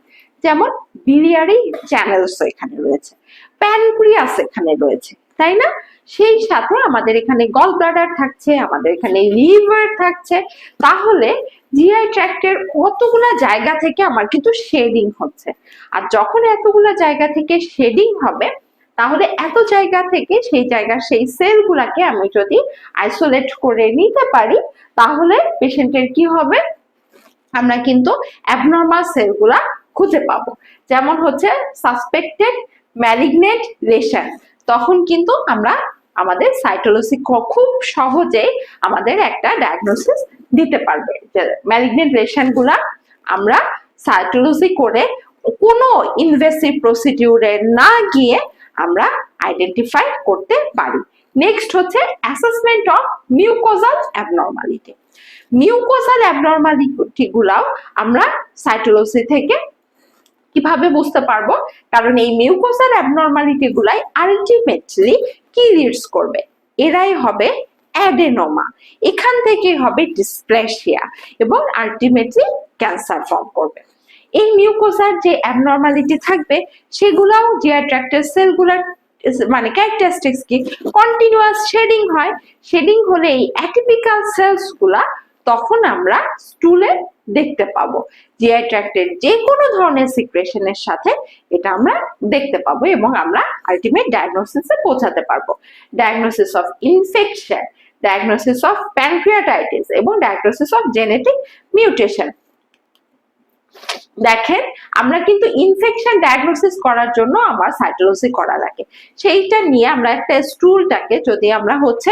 Speaker 1: যেমন বিলিয়ারি চ্যানেলসও এখানে রয়েছে, প্যানক্রিয়াস এখানে রয়েছে, তাই না? সেই সাথে আমাদের এখানে গল ব্লাডার থাকছে, আমাদের এখানে লিভার থাকছে। তাহলে জিআই ট্র্যাক্টের কতগুলা জায়গা থেকে আমার কিন্তু শেডিং হচ্ছে। আর যখন এতগুলা জায়গা থেকে শেডিং হবে, তাহলে এত জায়গা থেকে সেই সেলগুলাকে আমি যদি আইসোলেট করে নিতে পারি, তাহলে পেশেন্টের কি হবে? আমরা কিন্তু অ্যাবনর্মাল সেলগুলা খুঁজে পাবো। যেমন হচ্ছে সাসপেক্টেড ম্যালিগনেন্ট লেশন, তখন কিন্তু আমরা আমাদের সাইটোলজি খুব সহজেই আমাদের একটা ডায়াগনোসিস দিতে পারবে যে ম্যালিগনেন্ট লেশন গুলা আমরা সাইটোলজি করে কোনো ইনভেসিভ প্রসিডিউরে না গিয়ে আমরা আইডেন্টিফাই করতে পারি। নেক্সট হচ্ছে assessment of mucosal abnormality. Mucosal abnormality গুলাও আমরা সাইটোলজি থেকে কিভাবে বুঝতে পারবো, কারণ এই মিউকোজাল অ্যাবনর্মালিটি গুলাই আলটিমেটলি কি লিডস করবে, এরাই হবে অ্যাডেনোমা, এখান থেকে হবে ডিসপ্লেসিয়া এবং আলটিমেটলি ক্যান্সার ফর্ম করবে। এই মিউকোজার যে অ্যাবনর্মালিটি থাকবে সেগুলাও জিআই ট্র্যাক্টের সেলগুলার মানে ক্যারেক্টারিস্টিক্স কি, কন্টিনিউয়াস শেডিং হয়, শেডিং হলে এই অ্যাটিপিক্যাল সেলস গুলা তখন আমরা স্টুলে দেখতে পাবো। জিআই ট্র্যাক্টের যে কোনো ধরনের সিক্রেশনের সাথে এটা আমরা দেখতে পাবো এবং আমরা আলটিমেট ডায়াগনোসিসে পৌঁছাতে পারবো। Diagnosis of infection, diagnosis of pancreatitis এবং ডায়াগনোসিস অফ জেনেটিক মিউটেশন। দেখেন আমরা কিন্তু ইনফেকশন ডায়াগনোসিস করার জন্য আমার সাইটোলজি করা লাগে, সেইটা নিয়ে আমরা একটা স্টুলটাকে যদি আমরা হচ্ছে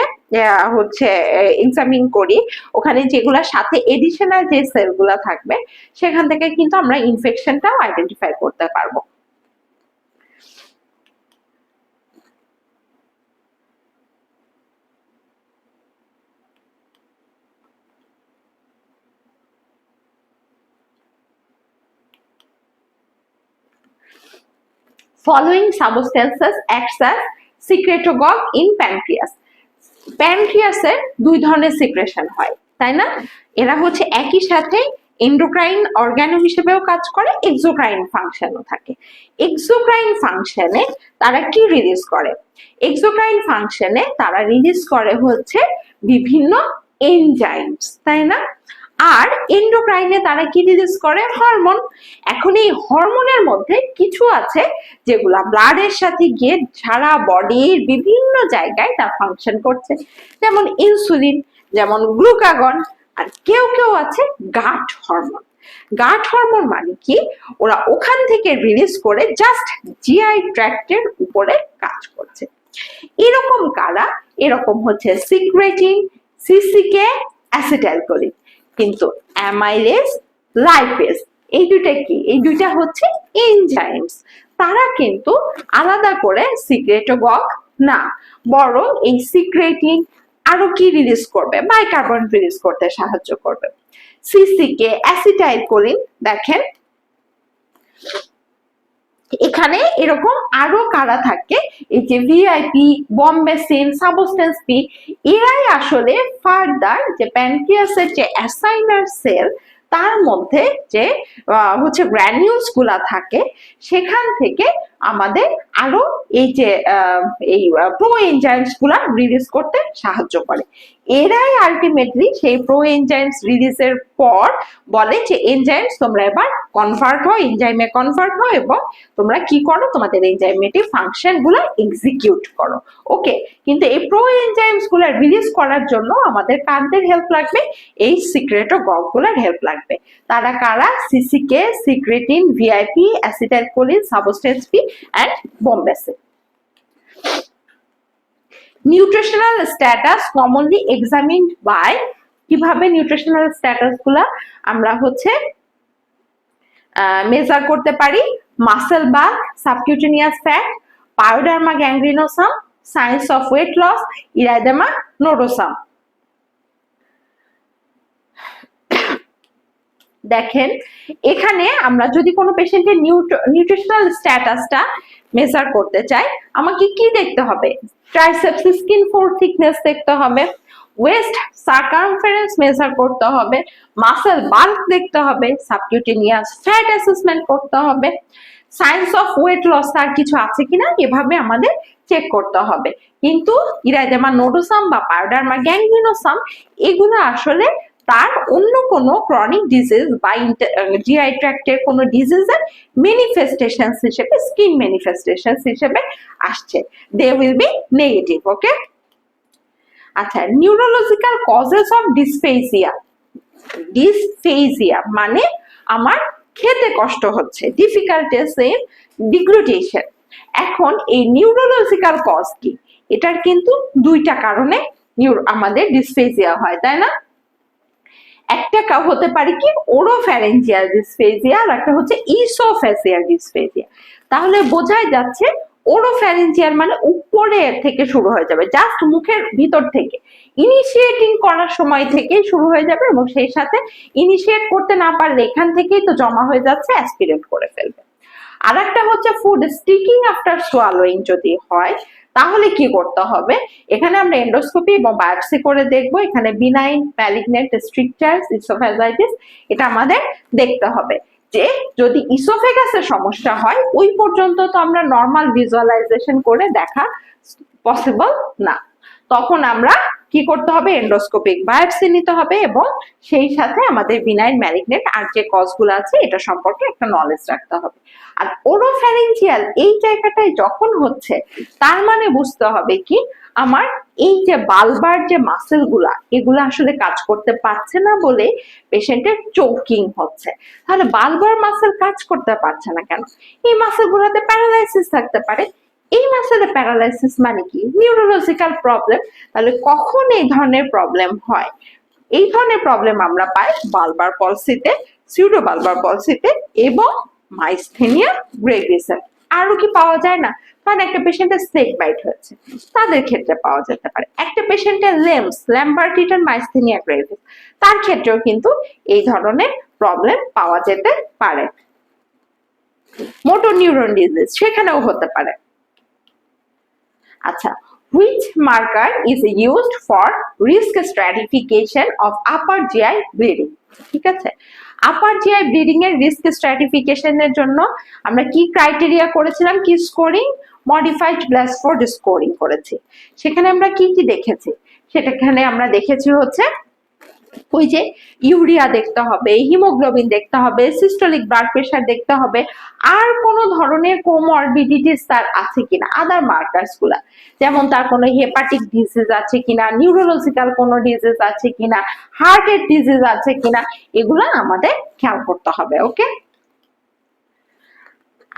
Speaker 1: এক্সামিন করি, ওখানে যেগুলা সাথে এডিশনাল যে সেলগুলা থাকবে সেখান থেকে কিন্তু আমরা ইনফেকশনটাও আইডেন্টিফাই করতে পারবো। Following substances acts as secretagogue in pancreas. প্যানক্রিয়াসে দুই ধরনের সিক্রেশন হয়, তাই না? এরা হচ্ছে একই সাথে এন্ডোক্রাইন অর্গানো হিসেবেও কাজ করে, এক্সোক্রাইন ফাংশনও থাকে। এক্সোক্রাইন ফাংশনে তারা কি রিলিজ করে? এক্সোক্রাইন ফাংশনে তারা রিলিজ করে হচ্ছে বিভিন্ন এনজাইমস, তাই না? আর এন্ডোক্রাইনে তারা কি রিলিজ করে? হরমোন। এখন এই হরমোনের মধ্যে কিছু আছে যেগুলা ব্লাডের সাথে গিয়ে সারা বডির বিভিন্ন জায়গায় তার ফাংশন করছে, যেমন ইনসুলিন, যেমন গ্লুকাগন, আর কেউ কেউ আছে গাট হরমোন। গাট হরমোন মানে কি, ওরা ওখান থেকে রিলিজ করে জাস্ট জিআই ট্র্যাক্টের উপরে কাজ করছে। এরকম কারা? এরকম হচ্ছে সিক্রেটিন, সিসিকে, অ্যাসিটাইলকোলিন। কিন্তু অ্যামাইলেজ, লাইপেজ এই দুইটা কি? এই দুইটা হচ্ছে এনজাইমস। তারা কিন্তু আলাদা করে সিক্রেটাগগ না, বরং এই সিক্রেটিন আরো কি রিলিজ করবে? বাইকার্বন রিলিজ করতে সাহায্য করবে। সিসিকে, অ্যাসিটাইলকোলিন, দেখেন এখানে এরকম আরো কারা থাকে, এই যে ভিআইপি, বম্বেসিন, সাবস্টেন্স পি, এরাই আসলে ফার্দার যে প্যানক্রিয়াসের যে অ্যাসাইনার সেল তার মধ্যে যে হচ্ছে গ্র্যানিউলস গুলা থাকে সেখান থেকে আমাদের আরো এই যে এই প্রো এনজাইমস গুলা রিলিজ করতে সাহায্য করে। এরাই আলটিমেটলি সেই প্রো এনজাইমস রিলিজের পর বলে যে এনজাইমস তোমরা এবার কনভার্ট হও, এনজাইমে কনভার্ট হও এবং তোমরা কি করো, তোমাদের এনজাইমেটিক ফাংশন গুলো এক্সিকিউট করো। ওকে, কিন্তু এই প্রো এনজাইমস গুলো রিলিজ করার জন্য আমাদের কাদের হেল্প লাগবে? এই সিক্রেটাগগ গুলোর হেল্প লাগবে। তারা কারা? CCK, secretin, VIP, acetylcholine, substance P and bombesin. Nutritional status commonly examined by, কিভাবে নিউট্রিশনাল স্ট্যাটাস গুলা আমরা হচ্ছে মেজার করতে পারি? Muscle bulk, subcutaneous fat, pyoderma gangrenosum, signs of weight loss, erythema nodosum. দেখেন এখানে আমরা যদি কোনো পেশেন্টের নিউট্রিশনাল স্ট্যাটাসটা মেজার করতে চাই, আমাকে কি দেখতে হবে? ট্রাইসেপস স্কিন ফোর থিকনেস দেখতে হবে, ওয়েস্ট সার্কামফারেন্স মেজার করতে হবে, মাসেল বাল্ক দেখতে হবে, সাবকিউটেনিয়াস ফ্যাট অ্যাসেসমেন্ট করতে হবে, সাইন্স অফ ওয়েট লস তার কিছু আছে কিনা এভাবে আমাদের চেক করতে হবে। কিন্তু ইরাইদেমা নোডোসাম বা পায়োডার্মা গ্যাংগ্রিনোসাম এগুলো আসলে তার অন্য কোনো ক্রনিক ডিজিজ বা জিআই ট্র্যাক্টের কোনো ডিজিজের ম্যানিফেস্টেশনস হিসেবে, স্কিন ম্যানিফেস্টেশনস হিসেবে আসছে, দে উইল বি নেগেটিভ। ওকে, আচ্ছা, neurological causes of dysphagia. Dysphagia মানে আমার খেতে কষ্ট হচ্ছে, ডিফিকাল্টিস ইন ডিগ্লুটেশন। এখন এই নিউরোলজিক্যাল কজ কি? এটার কিন্তু দুইটা কারণে আমাদের ডিসফেজিয়া হয়, তাই না? একটা হতে পারে কি ওরোফ্যারেঞ্জিয়াল ডিসফেজিয়া, আর একটা হচ্ছে ইসোফেজিয়াল ডিসফেজিয়া। তাহলে বোঝাই যাচ্ছে ওরোফ্যারিঞ্জিয়াল মানে উপরে থেকে শুরু হয়ে যাবে, জাস্ট মুখের ভিতর থেকে ইনিশিয়েটিং করার সময় থেকেই শুরু হয়ে যাবে, এবং সেই সাথে ইনিশিয়েট করতে না পারলে এখান থেকেই তো জমা হয়ে যাচ্ছে, অ্যাসপিরেট করে ফেলবে। আর একটা হচ্ছে ফুড স্টিকিং আফটার সোয়ালোয়িং যদি হয়, তাহলে কি করতে হবে, এখানে আমরা এন্ডোস্কোপি এবং বায়োপসি করে দেখব, এখানে বিনাইন ম্যালিগন্যান্ট স্ট্রিকচারস ইসোফেজাইটিস এটা আমাদের দেখতে হবে। যে যদি ইসোফেগাসের সমস্যা হয় ওই পর্যন্ত তো আমরা নর্মাল ভিজুয়ালাইজেশন করে দেখা পসিবল না, তখন আমরা কি করতে হবে, এন্ডোস্কোপিক বায়োপসি নিতে হবে, এবং সেই সাথে আমাদের বিনাইন ম্যালিগন্যান্ট আর যে কজগুলো আছে এটা সম্পর্কে একটা নলেজ রাখতে হবে। আর ওরোফ্যারিঞ্জিয়াল এই জায়গাটায় যখন হচ্ছে, তার মানে বুঝতে হবে কি আমার এই যে বালবার যে মাসেল গুলা এগুলা আসলে কাজ করতে পারছে না বলে পেশেন্টের চোকিং হচ্ছে। তাহলে বালবার মাসেল কাজ করতে পারছে না কেন? এই মাসেল গুলাতে প্যারালাইসিস থাকতে পারে। এই মাসেলে প্যারালাইসিস মানে কি? Neurological problem. তাহলে কখন এই ধরনের প্রবলেম হয়? এই ধরনের প্রবলেম আমরা পাই বালবার পলসিতে, সিউডো বালবার পলসিতে এবং মাইস্থেনিয়া গ্রেভিসে। আরো কি পাওয়া যায় না? কারণ একটা পেশেন্টের স্নেক বাইট হয়েছে, তাদের ক্ষেত্রে পাওয়া যেতে পারে। একটা পেশেন্টের লেমস ল্যাম্বার্টিটার মাইস্থেনিয়া গ্রেভিস, তার ক্ষেত্রেও কিন্তু এই ধরনের প্রবলেম পাওয়া যেতে পারে। মোটর নিউরন ডিজিজ সেখানেও হতে পারে। আচ্ছা, which marker is used for risk stratification of upper GI bleeding? ঠিক আছে, আপার জিআই ব্লিডিং এর রিস্ক স্ট্র্যাটিফিকেশনের জন্য আমরা কি ক্রাইটেরিয়া করেছিলাম, কি স্কোরিং, মডিফাইড ব্ল্যাসফোর্ড স্কোরিং করেছি। সেখানে আমরা কি কি দেখেছি, সেটাখানে আমরা দেখেছি হচ্ছে ওই যে ইউরিয়া দেখতে হবে, হিমোগ্লোবিন দেখতে হবে, সিস্টোলিক ব্লাড প্রেশার দেখতে হবে, আর কোন ধরনের কোমরবিডিটিস তার আছে কিনা, আদার মার্কার্স গুলা, যেমন তার কোনো হেপাটিক ডিজিজ আছে কিনা, নিউরোলজিক্যাল কোনো ডিজিজ আছে কিনা, হার্টের ডিজিজ আছে কিনা, এগুলা আমাদের খেয়াল করতে হবে। ওকে,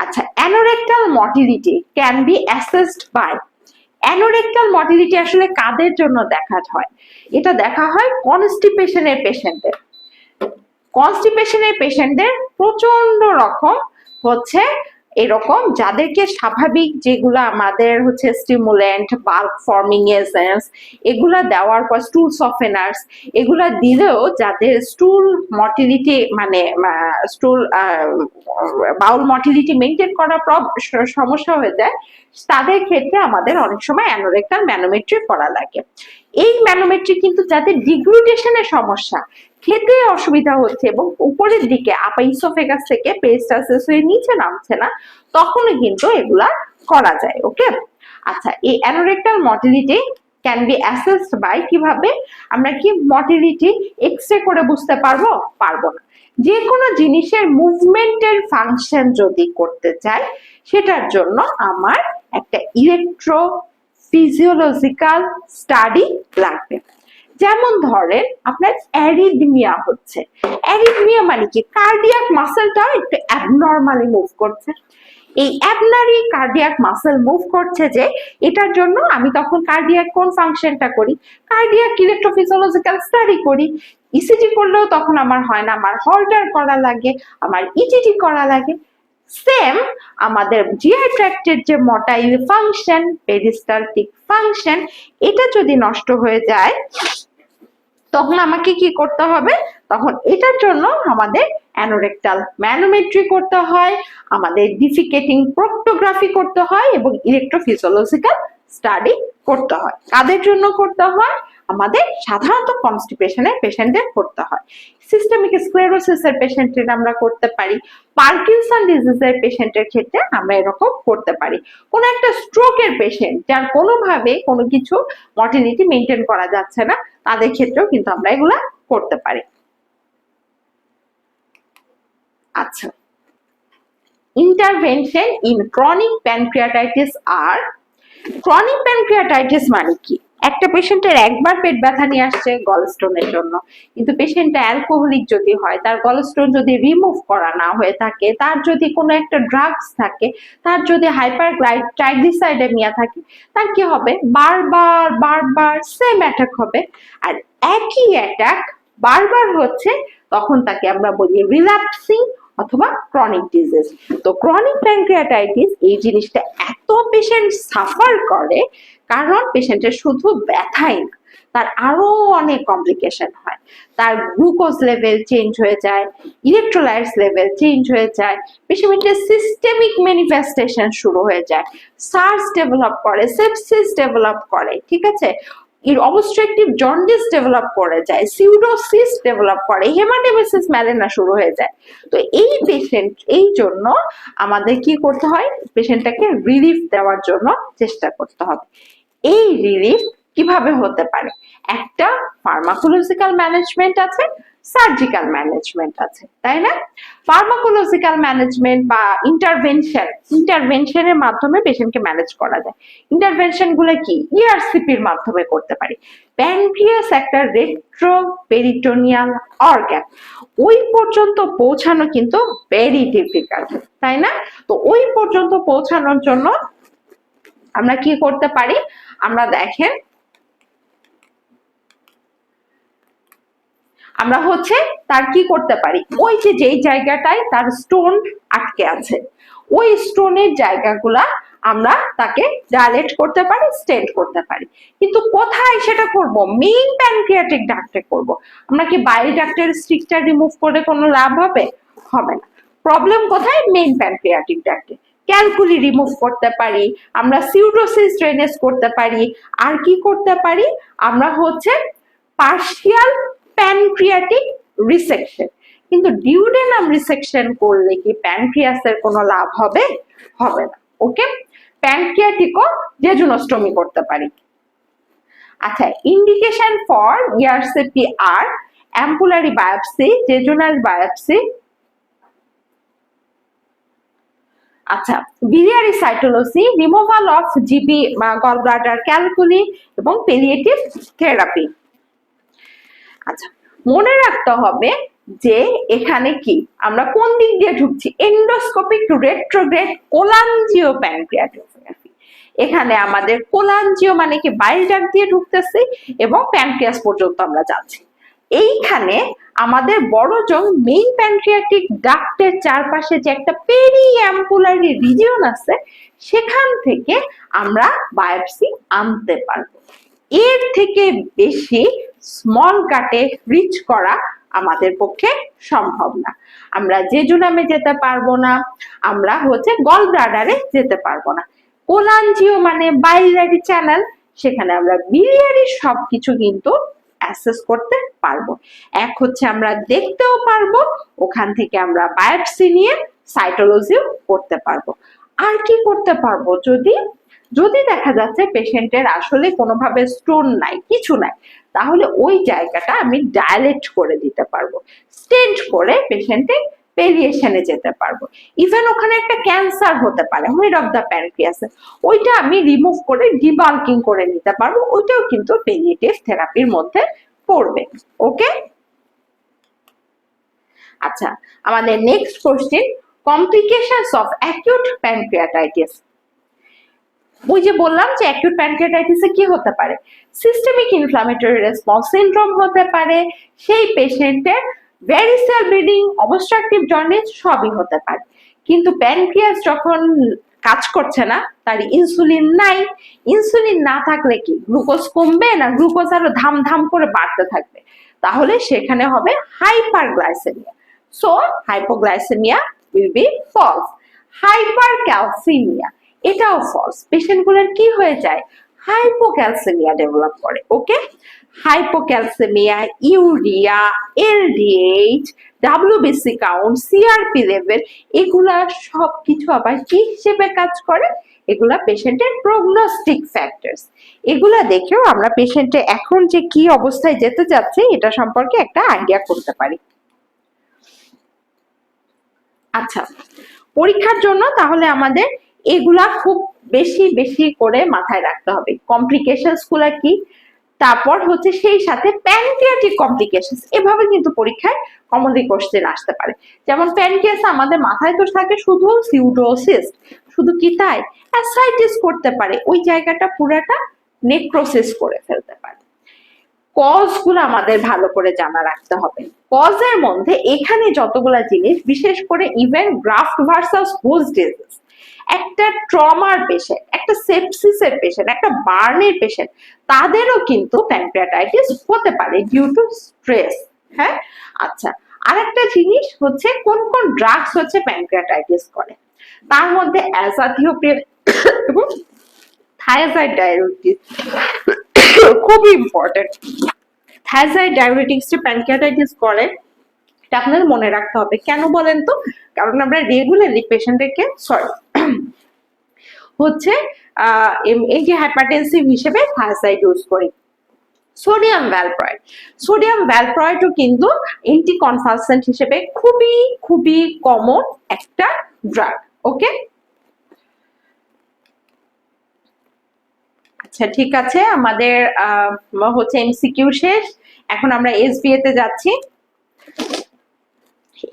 Speaker 1: আচ্ছা, anorectal motility can be assessed by, anorectal motility আসলে কাদের জন্য দেখা হয়? এটা দেখা হয় কনস্টিপেশনের পেশেন্টদের। কনস্টিপেশনের পেশেন্টদের প্রচন্ড রকম হচ্ছে এরকম, যাদেরকে স্বাভাবিক যেগুলো আমাদের হচ্ছে স্টিমুল্যান্ট, বাল্ক ফর্মিং এজেন্টস এগুলা দেওয়ার পর, স্টুল সফেনার্স এগুলা দিলেও যাদের স্টুল মটিলিটি মানে স্টুল বাউল মটিলিটি মেনটেন করা সমস্যা হয়ে যায়, তাদের ক্ষেত্রে আমাদের অনেক সময় অ্যানোরেক্টাল ম্যানোমেট্রি করা লাগে। এই ম্যানোমেট্রি কিন্তু যাদের ডিগ্লুটেশনের সমস্যা, খেতে অসুবিধা হচ্ছে এবং উপরের দিকে ইসোফেগাস থেকে পেরিস্টালসিস হয়ে নিচে নামছে না, তখনই কিন্তু এগুলা করা যায়। ওকে, আচ্ছা, এই anorectal motility can be assessed by, কিভাবে আমরা কি মটিলিটি এক্সরে করে বুঝতে পারবো? পারবো না। যে কোনো জিনিসের মুভমেন্টের ফাংশন যদি করতে চাই, সেটার জন্য আমার একটা ইলেকট্রো ফিজিওলজিক্যাল স্টাডি লাগবে। যেমন ধরেন আপনার অ্যারিথমিয়া হচ্ছে, অ্যারিথমিয়া মানে কি, কার্ডিয়াক মাসেলটা একটু অ্যাবনর্মালি মুভ করছে। এই অ্যাবনারি কার্ডিয়াক মাসেল মুভ করছে, যে এটার জন্য আমি তখন কার্ডিয়াক কোন ফাংশনটা করি, কার্ডিয়াক ইলেকট্রোফিজিওলজিক্যাল স্টাডি করি। ইসিজি করলেও তখন আমার হয় না, আমার হল্টার করা লাগে, আমার ইটিটি করা লাগে। সেম আমাদের জিআই ট্র্যাক্টের যে মোটাইল ফাংশন, পেরিস্টালটিক ফাংশন, এটা যদি নষ্ট হয়ে যায় তখন আমাকে কি করতে হবে, তখন এটার জন্য আমাদের অ্যানোরেক্টাল ম্যানোমেট্রি করতে হয়, আমাদের ডিফিকেটিং প্রক্টোগ্রাফি করতে হয় এবং ইলেকট্রোফিজিওলজিক্যাল স্টাডি করতে হয়। কাদের জন্য করতে হয়? আমাদের সাধারণত কনস্টিপেশনের পেশেন্টদের করতে হয়। সিস্টেমিক স্ক্লেরোসিসের পেশেন্টের আমরা করতে পারি, পার্কিনসন ডিজিজের পেশেন্টের ক্ষেত্রে আমরা এরকম করতে পারি। কোন একটা স্ট্রোকের পেশেন্ট যার কোনোভাবে কোনো কিছু মর্টিলিটি মেনটেন করা যাচ্ছে না, তাদের ক্ষেত্রেও কিন্তু আমরা এগুলা করতে পারি। আচ্ছা, ইন্টারভেনশন ইন ক্রনিক প্যানক্রিয়াটাইটিস আর, ক্রনিক প্যানক্রিয়াটাইটিস মানে কি, একটা পেশেন্টের একবার পেট ব্যথা নিয়ে আসছে গলস্টোনের জন্য, কিন্তু পেশেন্টটা অ্যালকোহলিক যদি হয়, তার গলস্টোন যদি রিমুভ করা না হয়ে থাকে, তার যদি কোনো একটা ড্রাগস থাকে, তার যদি হাইপারগ্লাইসাইডেমিয়া থাকে, তার কি হবে, বারবার বারবার সেম অ্যাটাক হবে। আর একই অ্যাটাক বারবার হচ্ছে, তখন তাকে আমরা বলি রিল্যাপসিং অথবা ক্রনিক ডিজিজ। তো ক্রনিক প্যানক্রিয়াটাইটিস এই জিনিসটা এত পেশেন্ট সাফার করে কারণ পেশেন্টের শুধু ব্যথাই না, তার আরো অনেক কমপ্লিকেশন হয়। তার গ্লুকোজ লেভেল চেঞ্জ হয়ে যায়, ইলেকট্রোলাইটস লেভেল চেঞ্জ হয়ে যায়, পেশেন্টের সিস্টেমিক ম্যানিফেস্টেশন শুরু হয়ে যায়, সার্স ডেভেলপ করে, সেপসিস ডেভেলপ করে, ঠিক আছে, এর অবস্ট্রাকটিভ জন্ডিস ডেভেলপ করে যায়, সিউডোসিস ডেভেলপ করে, হেমাটেমেসিস ম্যালেনা শুরু হয়ে যায়। তো এই পেশেন্ট, এই জন্য আমাদের কি করতে হয়, পেশেন্টটাকে রিলিফ দেওয়ার জন্য চেষ্টা করতে হবে। এই রিলিফ কিভাবে হতে পারে, একটা ফার্মাকোলজিক্যাল ম্যানেজমেন্ট আছে, সার্জিক্যাল ম্যানেজমেন্ট আছে, তাই না? ফার্মাকোলজিক্যাল ম্যানেজমেন্ট বা ইন্টারভেনশনের মাধ্যমে পেশেন্টকে ম্যানেজ করা যায়। ইন্টারভেনশন গুলো কি, ইআরসিপির মাধ্যমে করতে পারি। প্যানক্রিয়াস একটা রেট্রোপেরিটোনিয়াল অর্গান, ওই পর্যন্ত পৌঁছানো কিন্তু ভেরি ডিফিকাল্ট, তাই না? তো ওই পর্যন্ত পৌঁছানোর জন্য আমরা কি করতে পারি, আমরা দেখেন আমরা হচ্ছে তার কি করতে পারি, ওই যে যেই জায়গাটায় তার স্টোন আটকে আছে ওই স্টোনের জায়গাগুলা আমরা তাকে ডাইলেট করতে পারি, স্টেন্ট করতে পারি। কিন্তু কোথায় সেটা করব, মেইন প্যানক্রিয়াটিক ডাক্টে করব। আমরা কি বাইল ডাক্টের স্ট্রিকচার রিমুভ করে কোনো লাভ হবে? হবে না। প্রবলেম কোথায়, মেইন প্যানক্রিয়াটিক ডাক্টে। ক্যালকুলি রিমুভ করতে পারি, আমরা সিউডোসিস ড্রেনেজ করতে পারি, আর কি করতে পারি, আমরা হচ্ছে পার্শিয়াল প্যানক্রিয়াটিক রিসেকশন। কিন্তু ডিউডেনাম রিসেকশন করলে কি প্যানক্রিয়াসের কোনো লাভ হবে? হবে না। ওকে, প্যানক্রিয়াটিকও জেজুনোস্টমি করতে পারি। আচ্ছা, ইন্ডিকেশন ফর ইআরসিপি আর অ্যাম্পুলারি বায়োপসি, জেজুনাল বায়োপসি, আচ্ছা, biliary cytology, removal of GB gall bladder calculi এবং পেলিয়েটিভ থেরাপি। আচ্ছা, মনে রাখতে হবে যে এখানে কি আমরা কোন দিক দিয়ে ঢুকছি, এন্ডোস্কোপিক রেট্রোগ্রেড কোলাঞ্জিও প্যানক্রিয়াটোগ্রাফি। এখানে আমাদের কোলাঞ্জিও মানে কি বাইল ডাক্ট দিয়ে ঢুকতেছি এবং প্যানক্রিয়াস পর্যন্ত আমরা যাচ্ছি। এইখানে আমাদের বড়জং মেইন প্যানক্রিয়াটিক ডাক্টের চারপাশে যে একটা পেরিঅ্যাম্পুলারি রিজিয়ন আছে সেখান থেকে আমরা বায়োপসি আনতে পারবো। এর থেকে বেশি স্মল কাটে রিচ করা আমাদের পক্ষে সম্ভব না। আমরা জেজুনামে যেতে পারবো না, আমরা হচ্ছে গল ব্লাডারে যেতে পারবো না। কোলাঞ্জিও মানে বাইলিয়ারি চ্যানেল, সেখানে আমরা বিলিয়ারি সবকিছু কিন্তু অ্যাসেস করতে পারবো। এক হচ্ছে আমরা দেখতেও পারবো, ওখান থেকে আমরা বায়োপসি নিয়ে সাইটোলজিও করতে পারবো। আর কি করতে পারবো, যদি যদি দেখা যাচ্ছে পেশেন্টের আসলে কোনোভাবে স্টোন নাই, কিছু নাই, তাহলে ওই জায়গাটা আমি ডাইলেট করে দিতে পারবো, স্টেন্ট করে পেশেন্টের পেলিয়েশনে যেতে পারবো। ইভেন ওখানে একটা ক্যান্সার হতে পারে হেড অফ দ্য প্যানক্রিয়াসে, ওইটা আমি রিমুভ করে ডিবাল্কিং করে নিতে পারবো, ওইটাও কিন্তু পেলিয়েটিভ থেরাপির মধ্যে পড়বে। ওকে, আচ্ছা, আমাদের next question, complications of acute pancreatitis. ওই যে বললাম যে অ্যাকিউট প্যানক্রিয়াটাইটিসে কি হতে পারে, সিস্টেমিক ইনফ্লামেটরি রেসপন্স সিনড্রোম হতে পারে, সেই পেশেন্টের ভ্যারিসেল ব্লিডিং, অবস্ট্রাকটিভ জন্ডিস সবই হতে পারে। কিন্তু প্যানক্রিয়াস যখন কাজ করছে না, তার ইনসুলিন নাই, ইনসুলিন না থাকলে কি গ্লুকোজ কমবে না, গ্লুকোজ আরো ধাম ধাম করে বাড়তে থাকবে, তাহলে সেখানে হবে hyperglycaemia. So hypoglycaemia will be false. Hypercalcaemia, এটাও ফলস। পেশেন্ট গুলোর কি হয়ে যায়, হাইপোক্যালসেমিয়া ডেভেলপ করে। Okay, hypocalcaemia, urea, LDH, WBC count, CRP level, এগুলা সবকিছু আবার কি হিসেবে কাজ করে, এগুলা পেশেন্টের প্রগনোস্টিক ফ্যাক্টরস। এগুলা দেখেও আমরা পেশেন্টের এখন যে কি অবস্থায় যেতে যাচ্ছে এটা সম্পর্কে একটা আইডিয়া করতে পারি। আচ্ছা, পরীক্ষার জন্য তাহলে আমাদের এগুলা খুব বেশি বেশি করে মাথায় রাখতে হবে, কমপ্লিকেশনস গুলা কি, তারপর হচ্ছে সেই সাথে প্যানক্রিয়াটিক কমপ্লিকেশনস। এভাবে কিন্তু পরীক্ষায় কমনলি কোশ্চেন আসতে পারে। যেমন প্যানক্রিয়াস আমাদের মাথায় তো থাকে শুধু সিউডোসিস, শুধু কি তাই, অ্যাসাইটিস করতে পারে, ওই জায়গাটা পুরাটা নেক্রোসিস করে ফেলতে পারে। কজ গুলো আমাদের ভালো করে জানা রাখতে হবে। কজের মধ্যে এখানে যতগুলা জিনিস, বিশেষ করে even graft versus host disease, একটা ট্রমার পেশেন্ট, একটা সেপসিসের পেশেন্ট, একটা বার্নের পেশেন্ট, তাদেরও কিন্তু প্যানক্রিয়াটাইটিস হতে পারে ডিউ টু স্ট্রেস। হ্যাঁ, আচ্ছা, আরেকটা জিনিস হচ্ছে কোন কোন ড্রাগস হচ্ছে প্যানক্রিয়াটাইটিস করে, তার মধ্যে অ্যাজাথিওপ্রিন এবং থায়াজাইড ডায়ুরেটিক খুব ইম্পর্টেন্ট। থায়াজাইড ডায়ুরেটিক্স প্যানক্রিয়াটাইটিস করে, এটা আপনাদের মনে রাখতে হবে। কেন বলেন তো? কারণ আমরা রেগুলারলি পেশেন্টদেরকে হচ্ছে এই যে হাইপারটেনসিভ হিসেবে থায়াজাইড ইউজ করি। সোডিয়াম ভ্যালপ্রয়েড, সোডিয়াম ভ্যালপ্রয়েডও কিন্তু অ্যান্টিকনভালসেন্ট হিসেবে খুবই খুবই কমন একটা ড্রাগ। ওকে, আচ্ছা ঠিক আছে, আমাদের হচ্ছে এমসিকিউ শেষ। এখন আমরা এসবিএ তে যাচ্ছি।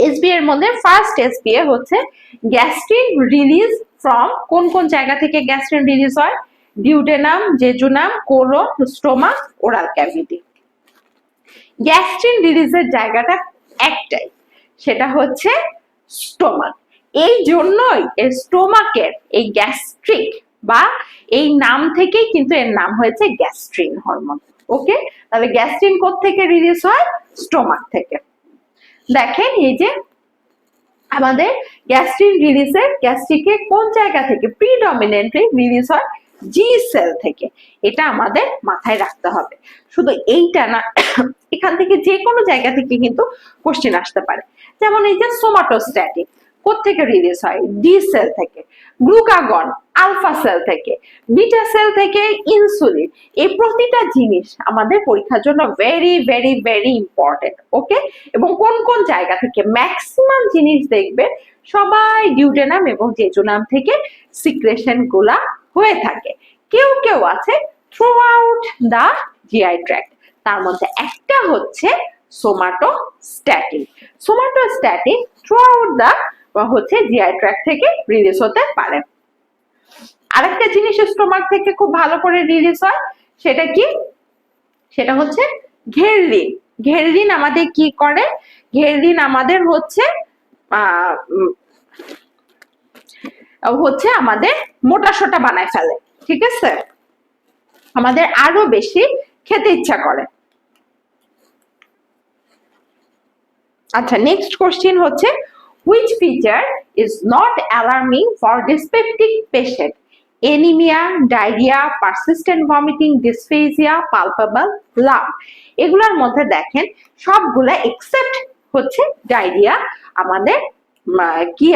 Speaker 1: এসবিএ এর মধ্যে ফার্স্ট এসবিএ হচ্ছে গ্যাস্ট্রিন রিলিজ ফ্রম, কোন কোন জায়গা থেকে গ্যাস্ট্রিন রিলিজ হয়? Duodenum, jejunum, colon, stomach, oral cavity. Gastrin রিলিজের জায়গাটা একটাই, সেটা হচ্ছে স্টোমাক। এই জন্যই এর স্টোমাকের এই গ্যাস্ট্রিক বা এই নাম থেকেই কিন্তু এর নাম হয়েছে গ্যাস্ট্রিন হরমোন। ওকে, তাহলে গ্যাস্ট্রিন কোত্থেকে রিলিজ হয়? স্টোমাক থেকে। দেখেন এই যে আমাদের গ্যাস্ট্রিন রিলিজের, গ্যাস্ট্রিকের কোন জায়গা থেকে প্রিডমিনেন্টলি রিলিজ হয়? জি সেল থেকে। এটা আমাদের মাথায় রাখতে হবে। শুধু এইটা না, এখান থেকে যে কোনো জায়গা থেকে কিন্তু কোশ্চেন আসতে পারে। যেমন এই যে সোমাটোস্ট্যাটিন কোত্থেকে রিলিজ হয়? ডি সেল থেকে। গ্লুকাগন আলফা সেল থেকে। বিটা সেল থেকে ইনসুলিন। এই প্রতিটা জিনিস আমাদের পরীক্ষার জন্য ভেরি ভেরি ভেরি ইম্পর্টেন্ট। ওকে, এবং কোন কোন জায়গা থেকে? ম্যাক্সিমাম জিনিস দেখবে সবাই ডিউডেনাম এবং জেজুনাম থেকে সিক্রেশন গুলা হয়ে থাকে। কেউ কেউ আছে throughout the GI tract, তার মধ্যে একটা হচ্ছে somatostatin. Somatostatin throughout the হচ্ছে জিআই ট্র্যাক্ট থেকে রিলিজ হতে পারে। আরেকটা জিনিস স্টোমাক থেকে খুব ভালো করে রিলিজ হয়, সেটা কি? সেটা হচ্ছে ঘেরলিন। ঘেরলিন আমাদের কি করে? ঘেরলিন আমাদের হচ্ছে আমাদের মোটা সোটা বানায় ফেলে। ঠিক আছে, আমাদের আরো বেশি খেতে ইচ্ছা করে। আচ্ছা, নেক্সট কোশ্চেন হচ্ছে which feature is not alarming for dyspeptic patient? Anemia, diarrhea, persistent vomiting, dysphagia, palpable lump। এগুলোর মধ্যে দেখেন সবগুলা এক্সেপ্ট হচ্ছে ডায়রিয়া আমাদের কি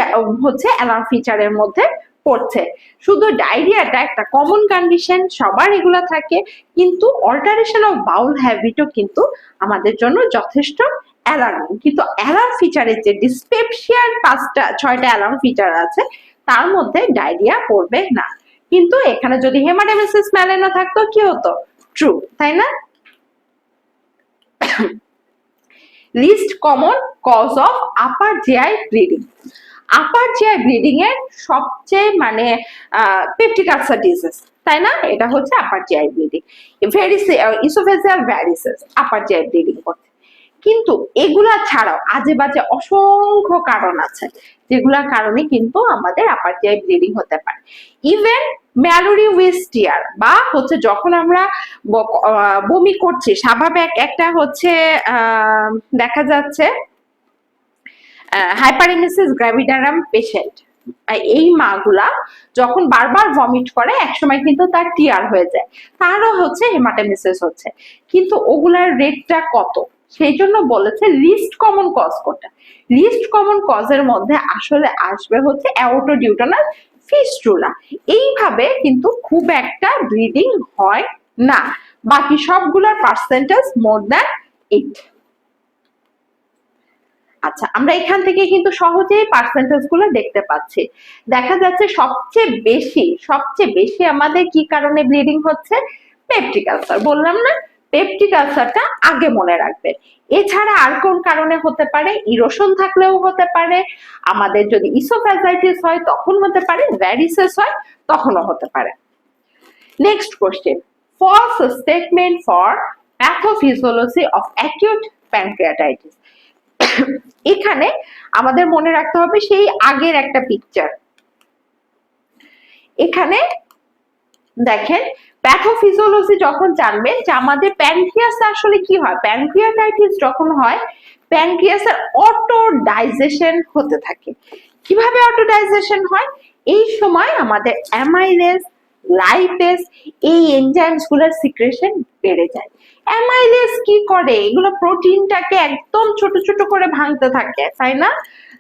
Speaker 1: হচ্ছে অ্যালার্ম ফিচারের মধ্যে পড়ছে। শুধু ডায়রিয়াটা একটা কমন কন্ডিশন, সবার এগুলা থাকে, কিন্তু অল্টারেশন অফ বাউল হ্যাবিটও কিন্তু আমাদের জন্য যথেষ্ট অ্যালার্ম। কিন্তু অ্যালার্ম ফিচারের যে ডিসপেপসিয়ার 5-6টা অ্যালার্ম ফিচার আছে, তার মধ্যে ডায়রিয়া পড়বে না। কিন্তু এখানে যদি হেমাটেমেসিস ম্যালেনা থাকতো কি হতো? ট্রু, তাই না? Least common cause of upper GI bleeding. Upper GI bleeding এর সবচেয়ে মানে পেপটিক আলসার ডিজিজ, তাই না? এটা হচ্ছে আপার জিআই ব্লিডিং। ইসোফেজিয়াল ভ্যারিসেস আপার জিআই ব্লিডিং করতে। কিন্তু এগুলা ছাড়াও আজে বাজে অসংখ্য কারণ আছে, যেগুলার কারণে কিন্তু আমাদের আপার জিআই ব্লিডিং হতে পারে। ইভেন ম্যালোরি উইথ টিয়ার বা হচ্ছে যখন আমরা বমি করছি, স্বাভাবিক একটা হচ্ছে দেখা যাচ্ছে হাইপারেমেসিস গ্র্যাভিডারাম পেশেন্ট, এই মাগুলা যখন বারবার ভমিট করে একসময় কিন্তু তার টিয়ার হয়ে যায়, তারও হচ্ছে হেমাটেমেসিস হচ্ছে। কিন্তু ওগুলার রেটটা কত? সেই জন্য বলেছে লিস্ট কমন কজ কোনটা। লিস্ট কমন কজের মধ্যে আসলে আসবে হচ্ছে অ্যাওর্টোডিউটেনাল ফিস্টুলা। এইভাবে কিন্তু খুব একটা ব্লিডিং হয় না, বাকি সবগুলোর পার্সেন্টেজ মোর দ্যান 8। আচ্ছা, আমরা এখান থেকে কিন্তু সহজেই পার্সেন্টেজ গুলো দেখতে পাচ্ছি। দেখা যাচ্ছে সবচেয়ে বেশি আমাদের কি কারণে ব্লিডিং হচ্ছে? Peptic ulcer. বললাম না, পেপটিক আলসারটা আগে মনে রাখবেন। এছাড়া আর কোন কারণে হতে পারে? ইরোশন থাকলেও হতে পারে, আমাদের যদি ইসোফ্যাজাইটিস হয় তখন হতে পারে, ভ্যারিসেস হয় তখনও হতে পারে। Next question, false statement for pathophysiology of acute pancreatitis. এখানে আমাদের মনে রাখতে হবে সেই আগের একটা পিকচার। এখানে দেখেন প্যাথোফিজিওলজি যখন জানবেন যে আমাদের প্যানক্রিয়াসে আসলে কি হয়, প্যানক্রিয়াটাইটিস যখন হয় প্যানক্রিয়াসের অটো ডাইজেশন হতে থাকে। কিভাবে অটো ডাইজেশন হয়, এই সময় আমাদের অ্যামাইলেজ, লাইপেজ এই এনজাইমস গুলোর সিক্রেশন বেড়ে যায়। অ্যামাইলেজ কি করে, এগুলো প্রোটিনটাকে একদম ছোট ছোট করে ভাঙতে থাকে, তাই না?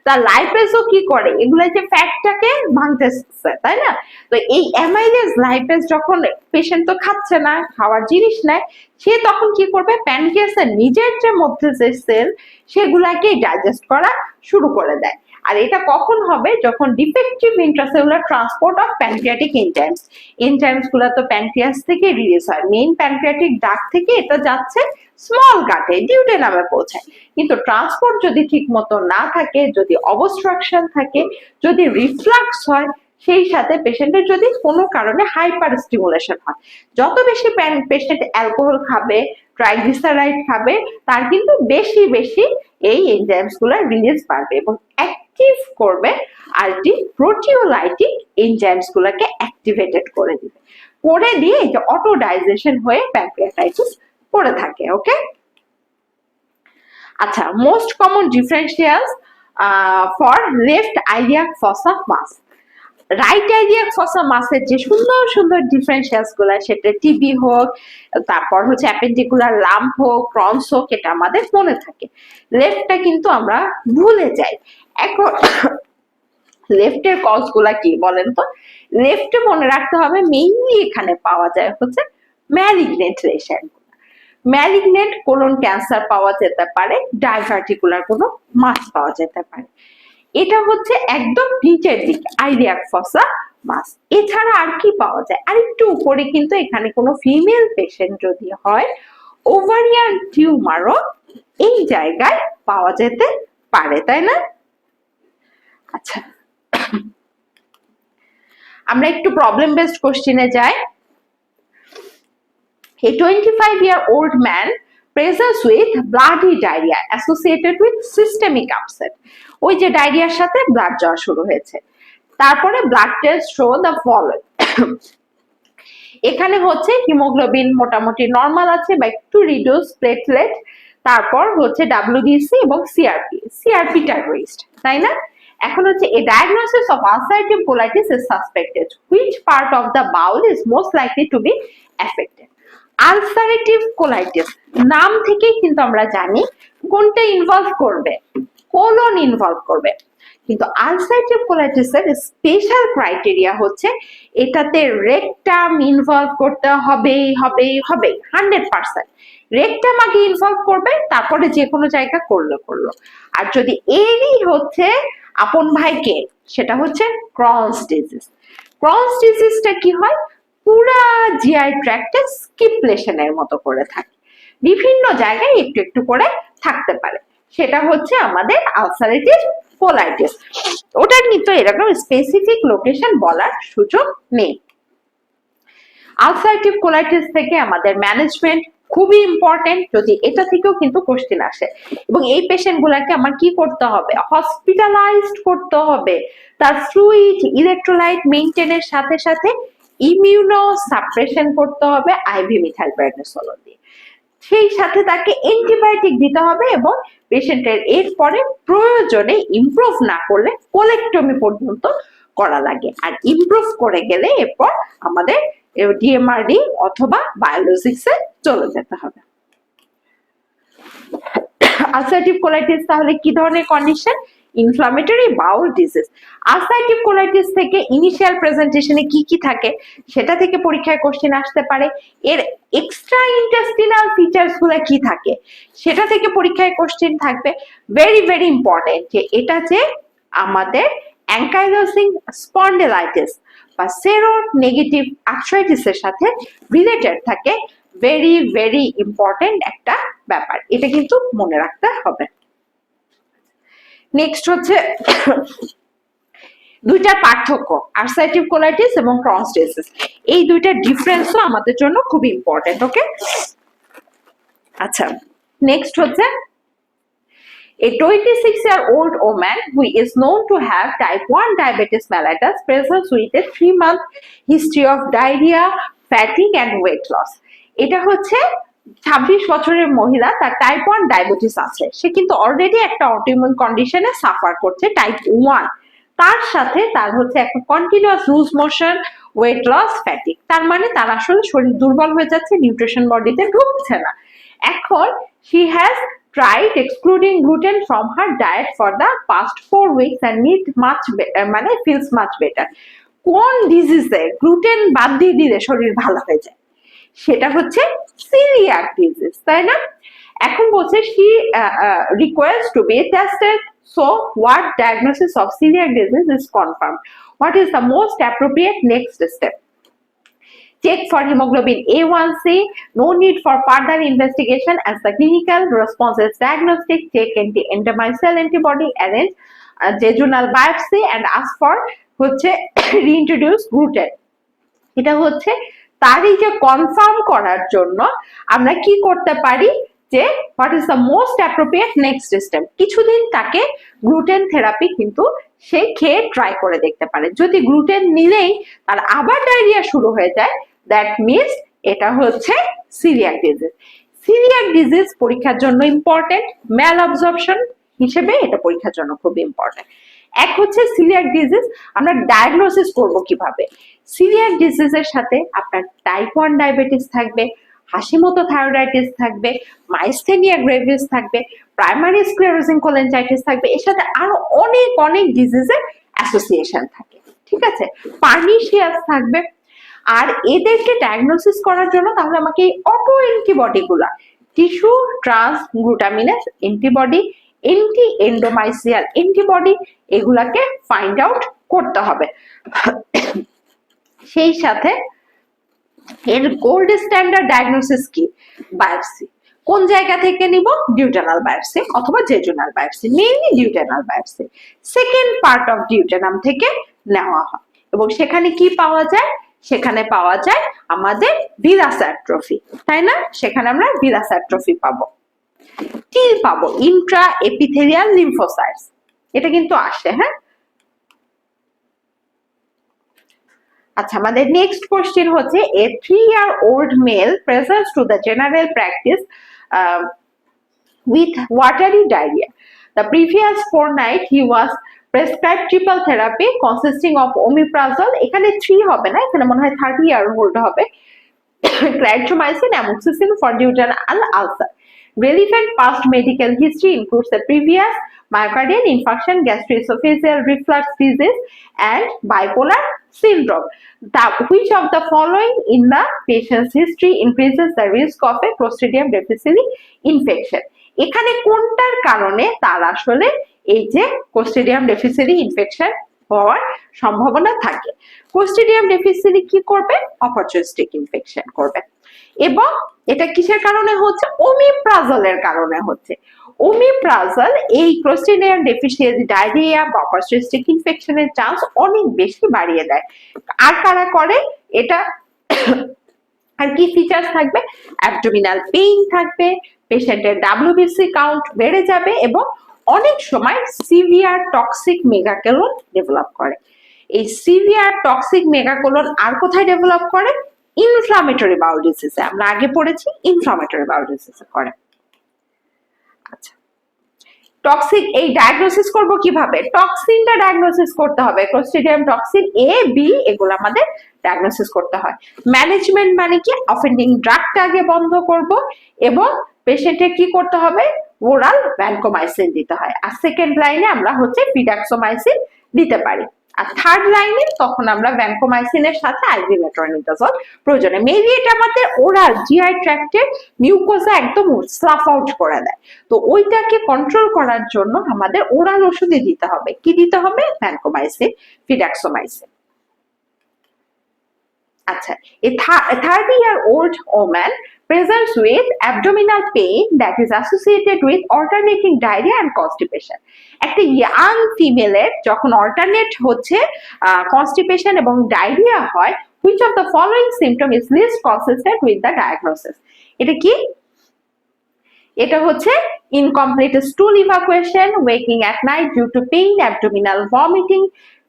Speaker 1: তা লাইপেজও কি করে, এগুলো যে ফ্যাটটাকে ভাঙতেছে, তাই না? তো এই অ্যামাইলেজ লাইপেজ যখন পেশেন্ট তো খাচ্ছে না, খাওয়ার জিনিস নেয়, সে তখন কি করবে, প্যানক্রিয়াসের নিজের যে মধ্যে যে সেল সেগুলাকে ডাইজেস্ট করা শুরু করে দেয়। আর এটা কখন হবে, যখন defective intracellular transport of pancreatic enzymes, enzymes গুলো তো প্যানক্রিয়াস থেকে রিলিজ হয়, মেইন প্যানক্রিয়াটিক ডাক্ট থেকে এটা যাচ্ছে স্মল গাটে ডিউডেনামে পৌঁছায়। কিন্তু ট্রান্সপোর্ট যদি ঠিক মতো না থাকে, যদি অবস্ট্রাকশন থাকে, যদি রিফ্লাক্স হয়, সেই সাথে পেশেন্টের যদি কোনো কারণে হাইপার স্টিমুলেশন হয়, যত বেশি পেশেন্ট অ্যালকোহল খাবে, ট্রাইগ্লিসারাইড খাবে, তার কিন্তু বেশি বেশি এই এনজাইমস গুলোর রিলিজ বাড়বে এবং অ্যাক্টিভ করবে আলটি প্রোটিওলাইটিক এনজাইমস গুলোকে অ্যাক্টিভেটেড করে দিবে, করে দিয়ে যে অটো ডাইজেশন হয়ে প্যানক্রিয়াটাইটিস করে থাকে। ওকে, আচ্ছা, most common differentials for left iliac fossa mass. Right iliac fossa মাসের যে সুন্দর সুন্দর ডিফারেন্সিয়ালস গুলা, সেটা টিবি হোক, তারপর হচ্ছে অ্যাপেন্ডিকুলার লাম্প হোক, ক্রনস হোক, এটা আমাদের মনে থাকে। লেফটটা কিন্তু আমরা ভুলে যাই। এখন লেফটের কজ গুলা কি বলেন তো? লেফটে মনে রাখতে হবে মেইনলি এখানে পাওয়া যায় হচ্ছে malignant lesion, malignant colon cancer পাওয়া যেতে পারে, ডাইভার্টিকুলার কোনো মাস পাওয়া যেতে পারে। এটা হচ্ছে একদম নিচের দিকে আইলিয়াক ফসা মাস। এছাড়া আর কি পাওয়া যায়, আর একটু উপরে কিন্তু এখানে কোনো ফিমেল পেশেন্ট যদি হয়, ওভারিয়ান টিউমারও এই জায়গায় পাওয়া যেতে পারে, তাই না? আচ্ছা, আমরা একটু প্রবলেম বেসড কোশ্চেনে যাই। A 25-year-old man presents with bloody diarrhea associated with systemic upset. ওই যে ডায়রিয়ার সাথে ব্লাড যাওয়া শুরু হয়েছে, তারপরে blood test show the following. এখানে হচ্ছে হিমোগ্লোবিন মোটামুটি নরমাল আছে বা একটু রিডিউস প্লেটলেট, তারপর হচ্ছে ডাব্লিউবিসি এবং সিআরপিটা রেজড, তাই না? এখন হচ্ছে a diagnosis of ulcerative colitis is suspected. Which part of the bowel is most likely to be affected? Ulcerative colitis নাম থেকেই কিন্তু আমরা জানি কোনটা ইনভলভ করবে, কোলন ইনভলভ করবে। কিন্তু আলসারেটিভ কোলাইটিসের স্পেশাল ক্রাইটেরিয়া হচ্ছে এটাতে রেকটাম ইনভলভ করতে হবেই 100%। রেকটাম আগে ইনভলভ করবে, তারপরে যে কোনো জায়গা করলো। আর যদি এরই হচ্ছে আপন ভাইকে, সেটা হচ্ছে ক্রনস ডিজিজ। ক্রনস ডিজিজটা কি হয়, পুরা জিআই ট্র্যাক্টে স্কিপ লেশনের মতো করে থাকে, বিভিন্ন জায়গায় একটু একটু করে থাকতে পারে, সেটা হচ্ছে আমাদের আলসারেটিভ কোলাইটিস। ওটার কিন্তু এরকম স্পেসিফিক লোকেশন বলার সুযোগ নেই। আলসারেটিভ কোলাইটিস থেকে আমাদের ম্যানেজমেন্ট খুবই ইম্পর্টেন্ট, যদি এটা থেকেও কিন্তু কোশ্চেন আসে। এবং এই পেশেন্ট গুলাকে আমার কি করতে হবে, হসপিটালাইজড করতে হবে, তার ফ্লুইড ইলেকট্রোলাইট মেইনটেনের সাথে সাথে ইমিউনো সাপ্রেশন করতে হবে আইভি মিথাইলপ্রেডনিসোলন দিয়ে, সেই সাথে তাকে অ্যান্টিবায়োটিক দিতে হবে এবং পেশেন্টের এরপরে প্রয়োজনে ইমপ্রুভ না করলে কোলেক্টমি পর্যন্ত করা লাগে। আর ইমপ্রুভ করে গেলে এরপর আমাদের ডিএমআরডি অথবা বায়োলজিক্সে চলে যেতে হবে। আলসারেটিভ কোলাইটিস তাহলে কি ধরনের condition? Inflammatory bowel disease. Ulcerative colitis থেকে ইনিশিয়াল প্রেজেন্টেশনে কি কি থাকে সেটা থেকে পরীক্ষায় কোশ্চেন আসতে পারে। এর এক্সট্রা ইন্টেস্টিনাল ফিচার্স গুলো কি থাকে সেটা থেকে পরীক্ষায় কোশ্চেন থাকবে। ভেরি ভেরি ইম্পর্টেন্ট যে এটা যে আমাদের অ্যাঙ্কাইলোজিং স্পন্ডিলাইটিস বা সেরো নেগেটিভ আর্থ্রাইটিসের সাথে রিলেটেড থাকে, ভেরি ভেরি ইম্পর্টেন্ট একটা ব্যাপার, এটা কিন্তু মনে রাখতে হবে। নেক্সট হচ্ছে দুইটার পার্থক্য, আলসারেটিভ কোলাইটিস এবং ক্রনস ডিজিজ, এই দুইটা ডিফারেন্সও আমাদের জন্য খুব ইম্পর্টেন্ট। ওকে, আচ্ছা, নেক্সট হচ্ছে a 26-year-old woman who is known to have type 1 diabetes mellitus presents with a 3-month history of diarrhea, fatigue and weight loss. এটা হচ্ছে 26 বছরের মহিলা, তার টাইপ 1 ডায়াবেটিস আছে, সে কিন্তু অলরেডি একটা অটোইমিউন কন্ডিশনে সাফার করছে টাইপ 1, তার সাথে তার হচ্ছে একটা continuous loose motion, weight loss, fatigue. তার মানে তার আসলে শরীর দুর্বল হয়ে যাচ্ছে, নিউট্রিশন বডিতে ঢুকছে না। এখন she has tried excluding gluten from her diet for the past 4 weeks and need much মানে feels much better. কোন ডিজিজে গ্লুটেন বাদ দিয়ে দিলে শরীর ভালো হয়ে যায়? সেটা হচ্ছে সিলিয়াক ডিজিজ, তাই না? এখন বলছে she requires to be tested. So what diagnosis of celiac disease is confirmed? What is the most appropriate next step? Check for hemoglobin A1C. No need for further investigation as the clinical response is diagnostic. Check anti-endomycin antibody, arrange jejunal biopsy and ask for হচ্ছে reintroduce gluten. এটা হচ্ছে তারিখে confirm করার জন্য আমরা কি করতে পারি যে what is the most appropriate next step. কিছুদিন তাকে গ্লুটেন থেরাপি কিন্তু সে খেয়ে ট্রাই করে দেখতে পারে। যদি গ্লুটেন নিলেই তার আবার ডায়রিয়া শুরু হয়ে যায়, দ্যাট মিনস এটা হচ্ছে সিলিয়াক ডিজিজ। সিলিয়াক ডিজিজ পরীক্ষার জন্য ইম্পর্টেন্ট, ম্যাল অবজর্পশন হিসেবে এটা পরীক্ষার জন্য খুব ইম্পর্টেন্ট। এক হচ্ছে সিলিয়াক ডিজিজ আমরা ডায়াগনোসিস করব কিভাবে। সিলিয়াক ডিজিজের সাথে আপনার টাইপ 1 ডায়াবেটিস থাকবে, হাসিমতো থাইরয়েডাইটিস থাকবে, মাইস্থেনিয়া গ্রেভিস থাকবে, প্রাইমারি স্ক্লেরোজিং কোলেনজাইটিস থাকবে, এর সাথে আরো অনেক অনেক ডিজিজের অ্যাসোসিয়েশন থাকে, ঠিক আছে, পার্নিশিয়াস থাকবে। আর এদেরকে ডায়াগনোসিস করার জন্য তাহলে আমাকে এই অটো অ্যান্টিবডি গুলা, tissue transglutaminase antibody, anti endomysial antibody, এগুলাকে ফাইন্ড আউট করতে হবে। সেই সাথে এর গোল্ড স্ট্যান্ডার্ড ডায়াগনোসিস কি? বায়োপসি। কোন জায়গা থেকে নিব? ডিউটেনাল বায়োপসি অথবা jejunal biopsy, mainly duodenal biopsy. Second part of duodenum থেকে নেওয়া হয় এবং সেখানে কি পাওয়া যায়? সেখানে পাওয়া যায় আমাদের ভিরাস অ্যাট্রফি, তাই না? সেখানে আমরা ভিরাস অ্যাট্রফি পাবো। কি পাবো? ইন্ট্রা এপিথেলিয়াল লিম্ফোসাইটস, এটা কিন্তু আসে। হ্যাঁ, আচ্ছা, আমাদের নেক্সট কোশ্চেন হচ্ছে a 3-year-old male presents to the general practice with watery diarrhea. The previous fortnight he was prescribed triple therapy consisting of omeprazole, এখানে 3 হবে না, এখানে মনে হয় 30-year-old হবে, clarithromycin, amoxicillin for duodenal ulcer. Relevant past medical history includes the previous myocardial infarction, gastroesophageal reflux disease, and bipolar syndrome. Which of the following in the patient's history increases the risk of a Clostridium difficile infection? এখানে কোনটার কারণে তার আসলে এই যে Clostridium difficile infection হওয়ার সম্ভাবনা থাকে? Clostridium difficile কি করবে? অপরচুনিস্টিক ইনফেকশন করবে। এবং এটা কিসের কারণে হচ্ছে? ওমিপ্রাজলের কারণে হচ্ছে। ওমিপ্রাজল এই ক্লোস্ট্রিডিয়াম ডিফিসিয়েন্ট ডায়রিয়া বা অপরচুনিস্টিক ইনফেকশনের চান্স অনেক বেশি বাড়িয়ে দেয়। আর কারা করে এটা? আর কি ফিচার্স থাকবে? অ্যাবডোমিনাল পেইন থাকবে, পেশেন্টের ডাব্লিউবিসি কাউন্ট বেড়ে যাবে এবং অনেক সময় সিভিয়ার টক্সিক মেগাকোলন ডেভেলপ করে। এই সিভিয়ার টক্সিক মেগাকোলন আর কোথায় ডেভেলপ করে? ইনফ্লামেটরি বাউল ডিজিজে, আমরা আগে পড়েছি ইনফ্লামেটরি বাউল ডিজিজে করে। আচ্ছা, টক্সিক এই ডায়াগনোসিস করব কিভাবে? টক্সিনটা ডায়াগনোসিস করতে হবে, ক্লোস্ট্রিডিয়াম টক্সিন এ বি এগুলো আমাদের ডায়াগনোসিস করতে হয়। ম্যানেজমেন্ট মানে কি? অফেন্ডিং ড্রাগটা আগে বন্ধ করব এবং পেশেন্টে কি করতে হবে? ওরাল ভ্যানকোমাইসিন দিতে হয়। আর সেকেন্ড লাইনে আমরা হচ্ছে ফিডাক্সোমাইসিন দিতে পারি। আর থার্ড লাইনে তখন আমরা ভ্যানকোমাইসিনের সাথে আইভি মেট্রোনিডাজল প্রয়োজনে। মেইনলি এটা আমাদের ওরাল জিআই ট্র্যাক্টের মিউকোসা একদম স্লাফ আউট করে দেয়, তো ওইটাকে কন্ট্রোল করার জন্য আমাদের ওরাল ওষুধই দিতে হবে। কি দিতে হবে? ভ্যানকোমাইসিন, ফিডাক্সোমাইসিন। আচ্ছা, a 30-year-old woman presents with abdominal pain that is associated with alternating diarrhea and constipation. একটা ইয়াং ফিমেলের যখন অল্টারনেট হচ্ছে কনস্টিপেশন এবং ডায়রিয়া হয়, which of the following symptom is least consistent with the diagnosis? এটা কি? এটা হচ্ছে incomplete stool evacuation, waking at night due to pain, abdominal vomiting,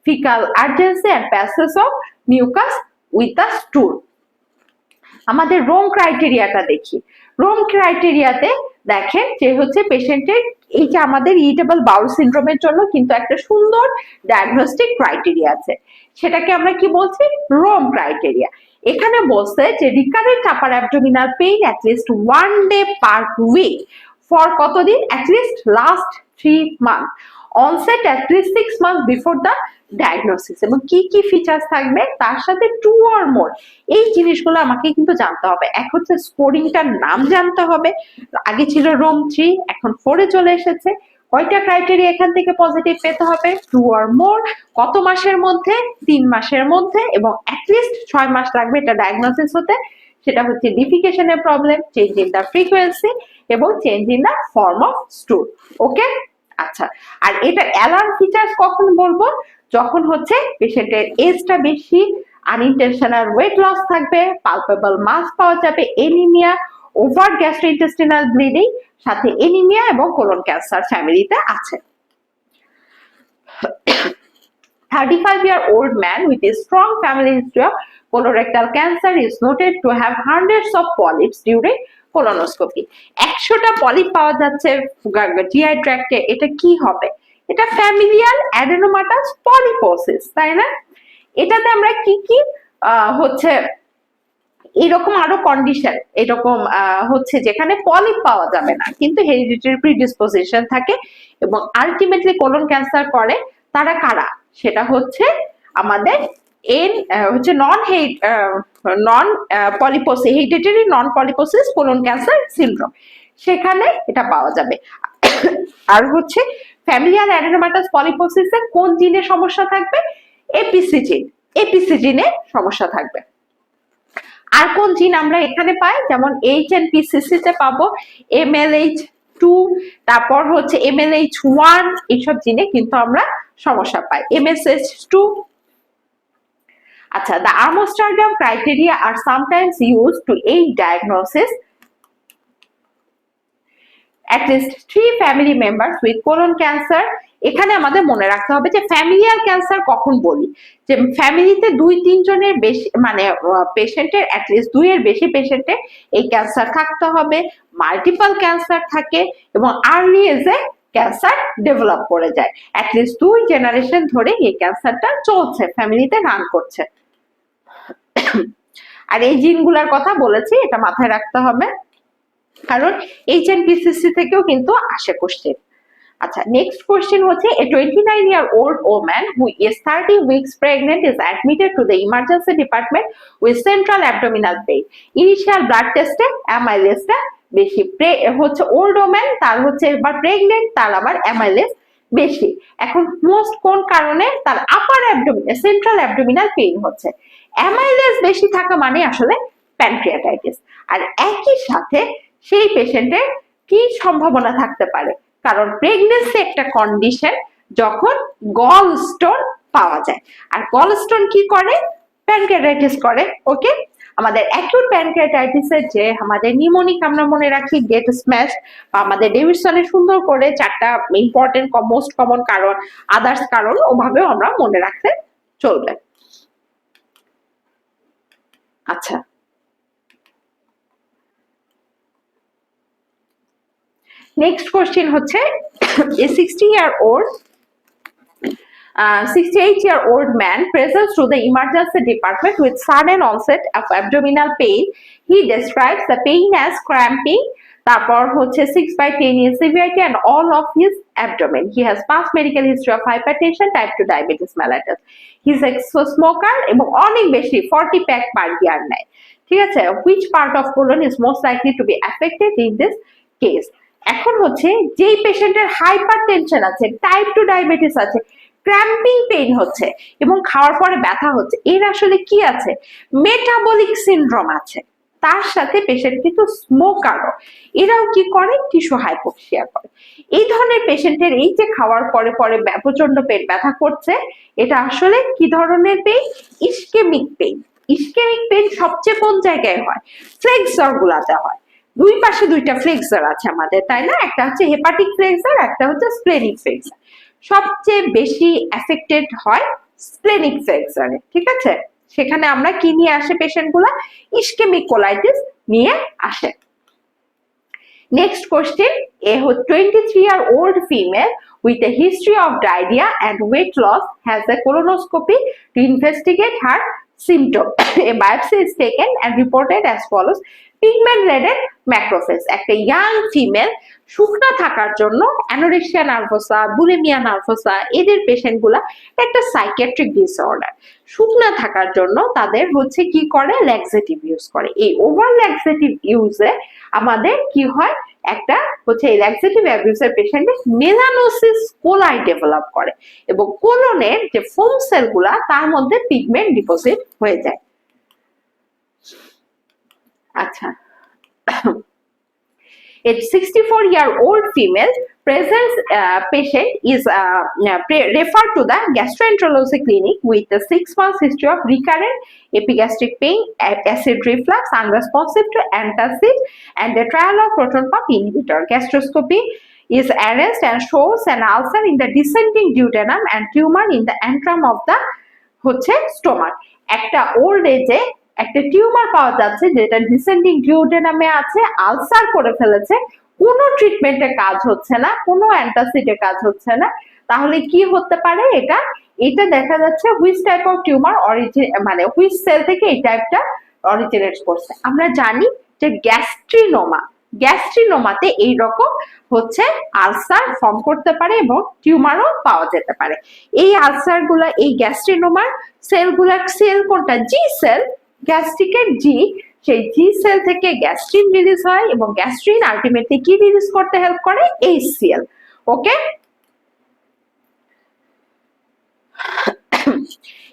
Speaker 1: fecal urgency and passage of mucus with the stool. আমাদের Rome ক্রাইটেরিয়াটা দেখি। Rome ক্রাইটেরিয়াতে দেখেন যে হচ্ছে পেশেন্টের এই যে আমাদের ইরিটেবল বাউল সিনড্রোমের জন্য কিন্তু একটা সুন্দর ডায়াগনস্টিক ক্রাইটেরিয়া আছে, সেটাকে আমরা কি বলছি? Rome criteria. এখানে বলছে যে recurrent upper abdominal pain at least 1 day per week for কতদিন? At least last 3 month, onset at least 6 months before the diagnosis, এবং কি কি ফিচার্স থাকবে তার সাথে 2 or more, এই জিনিসগুলো আমাকে কিন্তু জানতে হবে। এক হচ্ছে স্কোরিংটার নাম জানতে হবে, আগে ছিল রোম 3 এখন 4 এ চলে এসেছে। কয়টা ক্রাইটেরিয়া এখান থেকে পজিটিভ পেতে হবে? 2 or more, কত মাসের মধ্যে? 3 মাসের মধ্যে, এবং অ্যাটলিস্ট 6 মাস লাগবে এটা ডায়াগনোসিস হতে। সেটা হচ্ছে ডিফিকেশনের problem, change in the frequency এবং change in the form of stool. Okay, আচ্ছা। আর এটা অ্যালার্ম ফিচার্স কখন বলবো? যখন হচ্ছে পেশেন্টের এজটা বেশি, আনইনটেনশনাল ওয়েট লস থাকবে, পালপেবল মাস পাওয়া যাবে, এনিমিয়া, ওভার গ্যাস্ট্রোইন্টেস্টিনাল ব্লিডিং, সাথে এনিমিয়া এবং কোলন ক্যান্সার ফ্যামিলিতে আছে। 35-year-old man with a strong family history of colorectal cancer is noted to have hundreds of polyps during colonoscopy. 100টা পলিপ পাওয়া যাচ্ছে জিআই ট্র্যাক্টে, এটা কি হবে? এটা ফ্যামিলিয়াল অ্যাডেনোমাটাস পলিপোসিস, তাই না? এটাতে আমরা কি কি হচ্ছে এরকম আরো কন্ডিশন এরকম হচ্ছে যেখানে পলিপ পাওয়া যাবে না কিন্তু হেরিডিটারি প্রিডিসপোজিশন থাকে এবং আলটিমেটলি কোলন ক্যান্সার করে, তারা কারা? সেটা হচ্ছে আমাদের হচ্ছে নন পলিপোসিস, হেরিডিটারি নন পলিপোসিস কোলন ক্যান্সার সিনড্রোম, সেখানে এটা পাওয়া যাবে। আর হচ্ছে ফ্যামিলিয়াল অ্যাডেনোমাটাস পলিপোসিসে কোন জিনের সমস্যা থাকবে? এপিসি জিনে সমস্যা থাকবে। আর কোন জিন আমরা এখানে পাই? যেমন HNPCC তে পাবো MLH2, তারপর হচ্ছে MLH1, এইসব জিনে কিন্তু আমরা সমস্যা পাই, MSH2। আচ্ছা, the Amsterdam criteria are sometimes used to aid diagnosis at least 3 family members with colon cancer। এখানে আমাদের মনে রাখতে হবে যে ফ্যামিলিয়াল ক্যান্সার কখন বলি, যে ফ্যামিলিতে 2-3 জনের বেশি মানে পেশেন্টের অ্যাটলিস্ট 2 এর বেশি পেশেন্টের এই ক্যান্সার থাকতে হবে, মাল্টিপল ক্যান্সার থাকে এবং আর্লি এজে ক্যান্সার ডেভেলপ করে যায়, অ্যাটলিস্ট 2 জেনারেশন ধরে এই ক্যান্সারটা চলছে, ফ্যামিলিতে রান করছে। আর এই জিনগুলোর কথা বলেছি, এটা মাথায় রাখতে হবে কারণ HNPCC থেকেও কিন্তু আসে কোশ্চেন। আচ্ছা, নেক্সট কোশ্চেন হচ্ছে a 29-year-old woman who is 30 weeks pregnant is admitted to the emergency department with central abdominal pain. Initial blood test এ অ্যামাইলেজটা বেশি, হচ্ছে ওল্ড ওম্যান, তার হচ্ছে এবার প্রেগনেন্ট, তার আবার অ্যামাইলেজ বেশি। এখন মোস্ট কোন কারণে? তার upper abdominal central abdominal pain হচ্ছে। অ্যামাইলেজ বেশি থাকা মানে আসলে প্যানক্রিয়াটাইটিস। আর একই সাথে সেই পেশেন্টের কি সম্ভাবনা থাকতে পারে? কারণ প্রেগনেন্সি একটা কন্ডিশন যখন গল স্টোন পাওয়া যায়, আর গল স্টোন কি করে? প্যানক্রিয়াটাইটিস করে। ওকে, আমাদের অ্যাকিউট প্যানক্রিয়াটাইটিসের যে আমাদের নিউমোনিক আমরা মনে রাখি গেট স্ম্যাশ, বা আমাদের ডেভিডসনের সুন্দর করে 4টা ইম্পর্টেন্ট মোস্ট কমন কারণ, আদার্স কারণ ওভাবেও আমরা মনে রাখতে চলবে। আচ্ছা, নেক্সট কোশ্চেন হচ্ছে a 68-year-old man presents to the emergency department with sudden onset of abdominal pain. He describes the pain as cramping, তারপর হচ্ছে 6/10 in severity and all of his abdomen. He has past medical history of hypertension, type 2 diabetes mellitus. He is a smoker এবং অনেক বেশি 40 pack পার ইয়ার নেয়। ঠিক আছে, which part of colon is most likely to be affected in this case? এখন হচ্ছে যেই পেশেন্টের হাইপারটেনশন আছে, টাইপ 2 ডায়াবেটিস আছে, ক্র্যাম্পিং পেইন হচ্ছে এবং খাওয়ার পরে ব্যথা হচ্ছে, এর আসলে কি আছে? মেটাবলিক সিনড্রোম আছে, তার সাথে পেশেন্ট কিন্তু স্মোকারও, এরাও কি করে? টিস্যু হাইপোক্সিয়া করে। এই ধরনের পেশেন্টের এই যে খাওয়ার পরে পরে প্রচন্ড পেট ব্যথা করছে, এটা আসলে কি ধরনের pain? Ischaemic pain. Ischaemic pain সবচেয়ে কোন জায়গায় হয়? ফ্লেক্সর গুলাতে হয়। দুই পাশে দুইটা ফ্লেক্সার আছে আমাদের, তাই না? একটা হচ্ছে হেপাটিক ফ্লেক্সার, একটা হচ্ছে স্প্লেনিক ফ্লেক্সার। সবচেয়ে বেশি এফেক্টেড হয় স্প্লেনিক ফ্লেক্সারে, ঠিক আছে? সেখানে আমরা কি নিয়ে আসে পেশেন্ট গুলা? ইসকেমিক কোলাইটিস নিয়ে আসে। Next question, a 23-year-old female with a history of diarrhea and weight loss has a colonoscopy to investigate her symptom. A biopsy is taken and reported as follows: pigment-red macrophage. একটা young female শুকনা থাকার জন্য anorexia nervosa, bulimia nervosa এদের patient গুলা একটা psychiatric disorder. শুকনা থাকার জন্য তাদের হচ্ছে কি করে? ল্যাক্সেটিভ ইউজ করে। এই ওভার ল্যাক্সেটিভ ইউজে আমাদের কি হয়? একটা হচ্ছে এই ল্যাক্সেটিভ অ্যাবিউজের পেশেন্টে মেলানোসিস কোলাই ডেভেলপ করে এবং কোলনের যে ফোম সেলগুলা তার মধ্যে পিগমেন্ট ডিপোজিট হয়ে যায়। আচ্ছা, a 64-year-old female patient is referred to the gastroenterology clinic with a 6 months history of recurrent epigastric pain, acid reflux, unresponsive to antacid, and the trial of proton pump inhibitor. Gastroscopy is arranged and shows an ulcer in the descending duodenum and tumor in the antrum of the stomach. একটা old এজে একটা tumour পাওয়া যাচ্ছে যেটা descending ডিউডেনামে আছে, ulcer করে ফেলেছে, কোনো ট্রিটমেন্টের কাজ হচ্ছে না, কোনো অ্যান্টাসিডের কাজ হচ্ছে না। তাহলে কি হতে পারে? এটা দেখা যাচ্ছে হুইচ টাইপ অফ টিউমার মানে হুইচ সেল থেকে এই টাইপটা অরিজিনেট করছে। আমরা জানি যে গ্যাস্ট্রিনোমাতে এইরকম আলসার ফর্ম করতে পারে এবং টিউমারও পাওয়া যেতে পারে। এই আলসার গুলা, এই গ্যাস্ট্রিনোমার সেলগুলা, সেল কোনটা? জি সেল, গ্যাস্ট্রিকের জি, সেই জি সেল থেকে গ্যাস্ট্রিন রিলিজ হয় এবং গ্যাস্ট্রিন আলটিমেটলি কি রিলিজ করতে হেল্প করে? এইচসিএল। ওকে,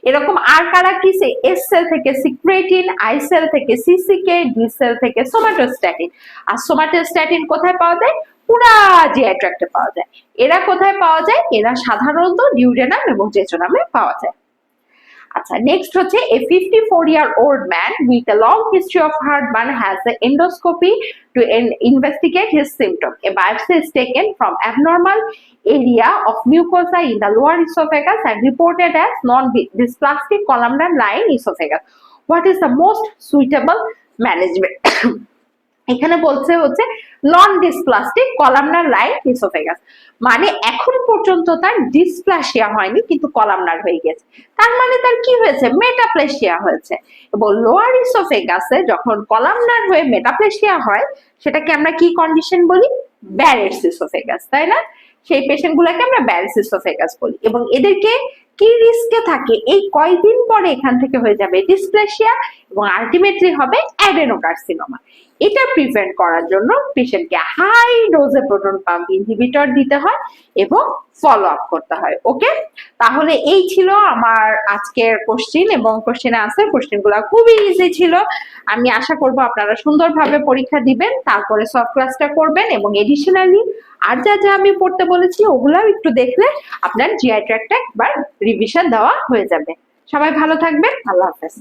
Speaker 1: এরকম আর কারা কি? এস সেল থেকে সিক্রেটিন, আই সেল থেকে সিসিকে, ডি সেল থেকে সোমাটোস্ট্যাটিন। আর সোমাটোস্ট্যাটিন কোথায় পাওয়া যায়? পুরা জিআই ট্র্যাক্টে পাওয়া যায়। এরা কোথায় পাওয়া যায়? এরা সাধারণত ডিউডেনাম এবং জেজোনামে পাওয়া যায়। আচ্ছা, নেক্সট হচ্ছে a 54-year-old man with a long history of heartburn has an endoscopy to investigate his symptom. A biopsy is taken from abnormal area of mucosa in the lower esophagus and reported as non-dysplastic columnar line esophagus. What is the most suitable management? এখানে বলছে নন dysplastic columnar line oesophagus, মানে এখন পর্যন্ত তার dysplasia হয়নি কিন্তু columnar হয়ে গেছে। তার মানে তার কি হয়েছে? মেটাপ্লেসিয়া হয়েছে। এবং লোয়ার ইসোফেগাসে যখন কলামনার হয়ে মেটাপ্লেসিয়া হয় সেটাকে আমরা কি কন্ডিশন বলি? ব্যারেটস ইসোফেগাস, তাই না? সেই পেশেন্ট গুলাকে আমরা ব্যারেটস ইসোফেগাস বলি এবং এদেরকে কি রিস্কে থাকে? এই কয়দিন পরে এখান থেকে হয়ে যাবে ডিসপ্লেসিয়া এবং আলটিমেটলি হবে অ্যাডেনোকার্সিনোমা। এটা প্রিভেন্ট করার জন্য পেশেন্টকে হাই ডোজে প্রোটন পাম্প ইনহিবিটর দিতে হয় এবং ফলো আপ করতে হয়। ওকে, তাহলে এই ছিল আমার আজকের কোশ্চেন এবং কোশ্চেন আনসার। কোশ্চেনগুলো খুবই ইজি ছিল। আমি আশা করব আপনারা সুন্দরভাবে পরীক্ষা দিবেন, তারপরে সফট ক্লাসটা করবেন এবং এডিশনালি আর যা যা আমি পড়তে বলেছি ওগুলাও একটু দেখলে আপনার জিআই ট্র্যাক্টটা একবার রিভিশন দেওয়া হয়ে যাবে। সবাই ভালো থাকবেন, আল্লাহ হাফেজ।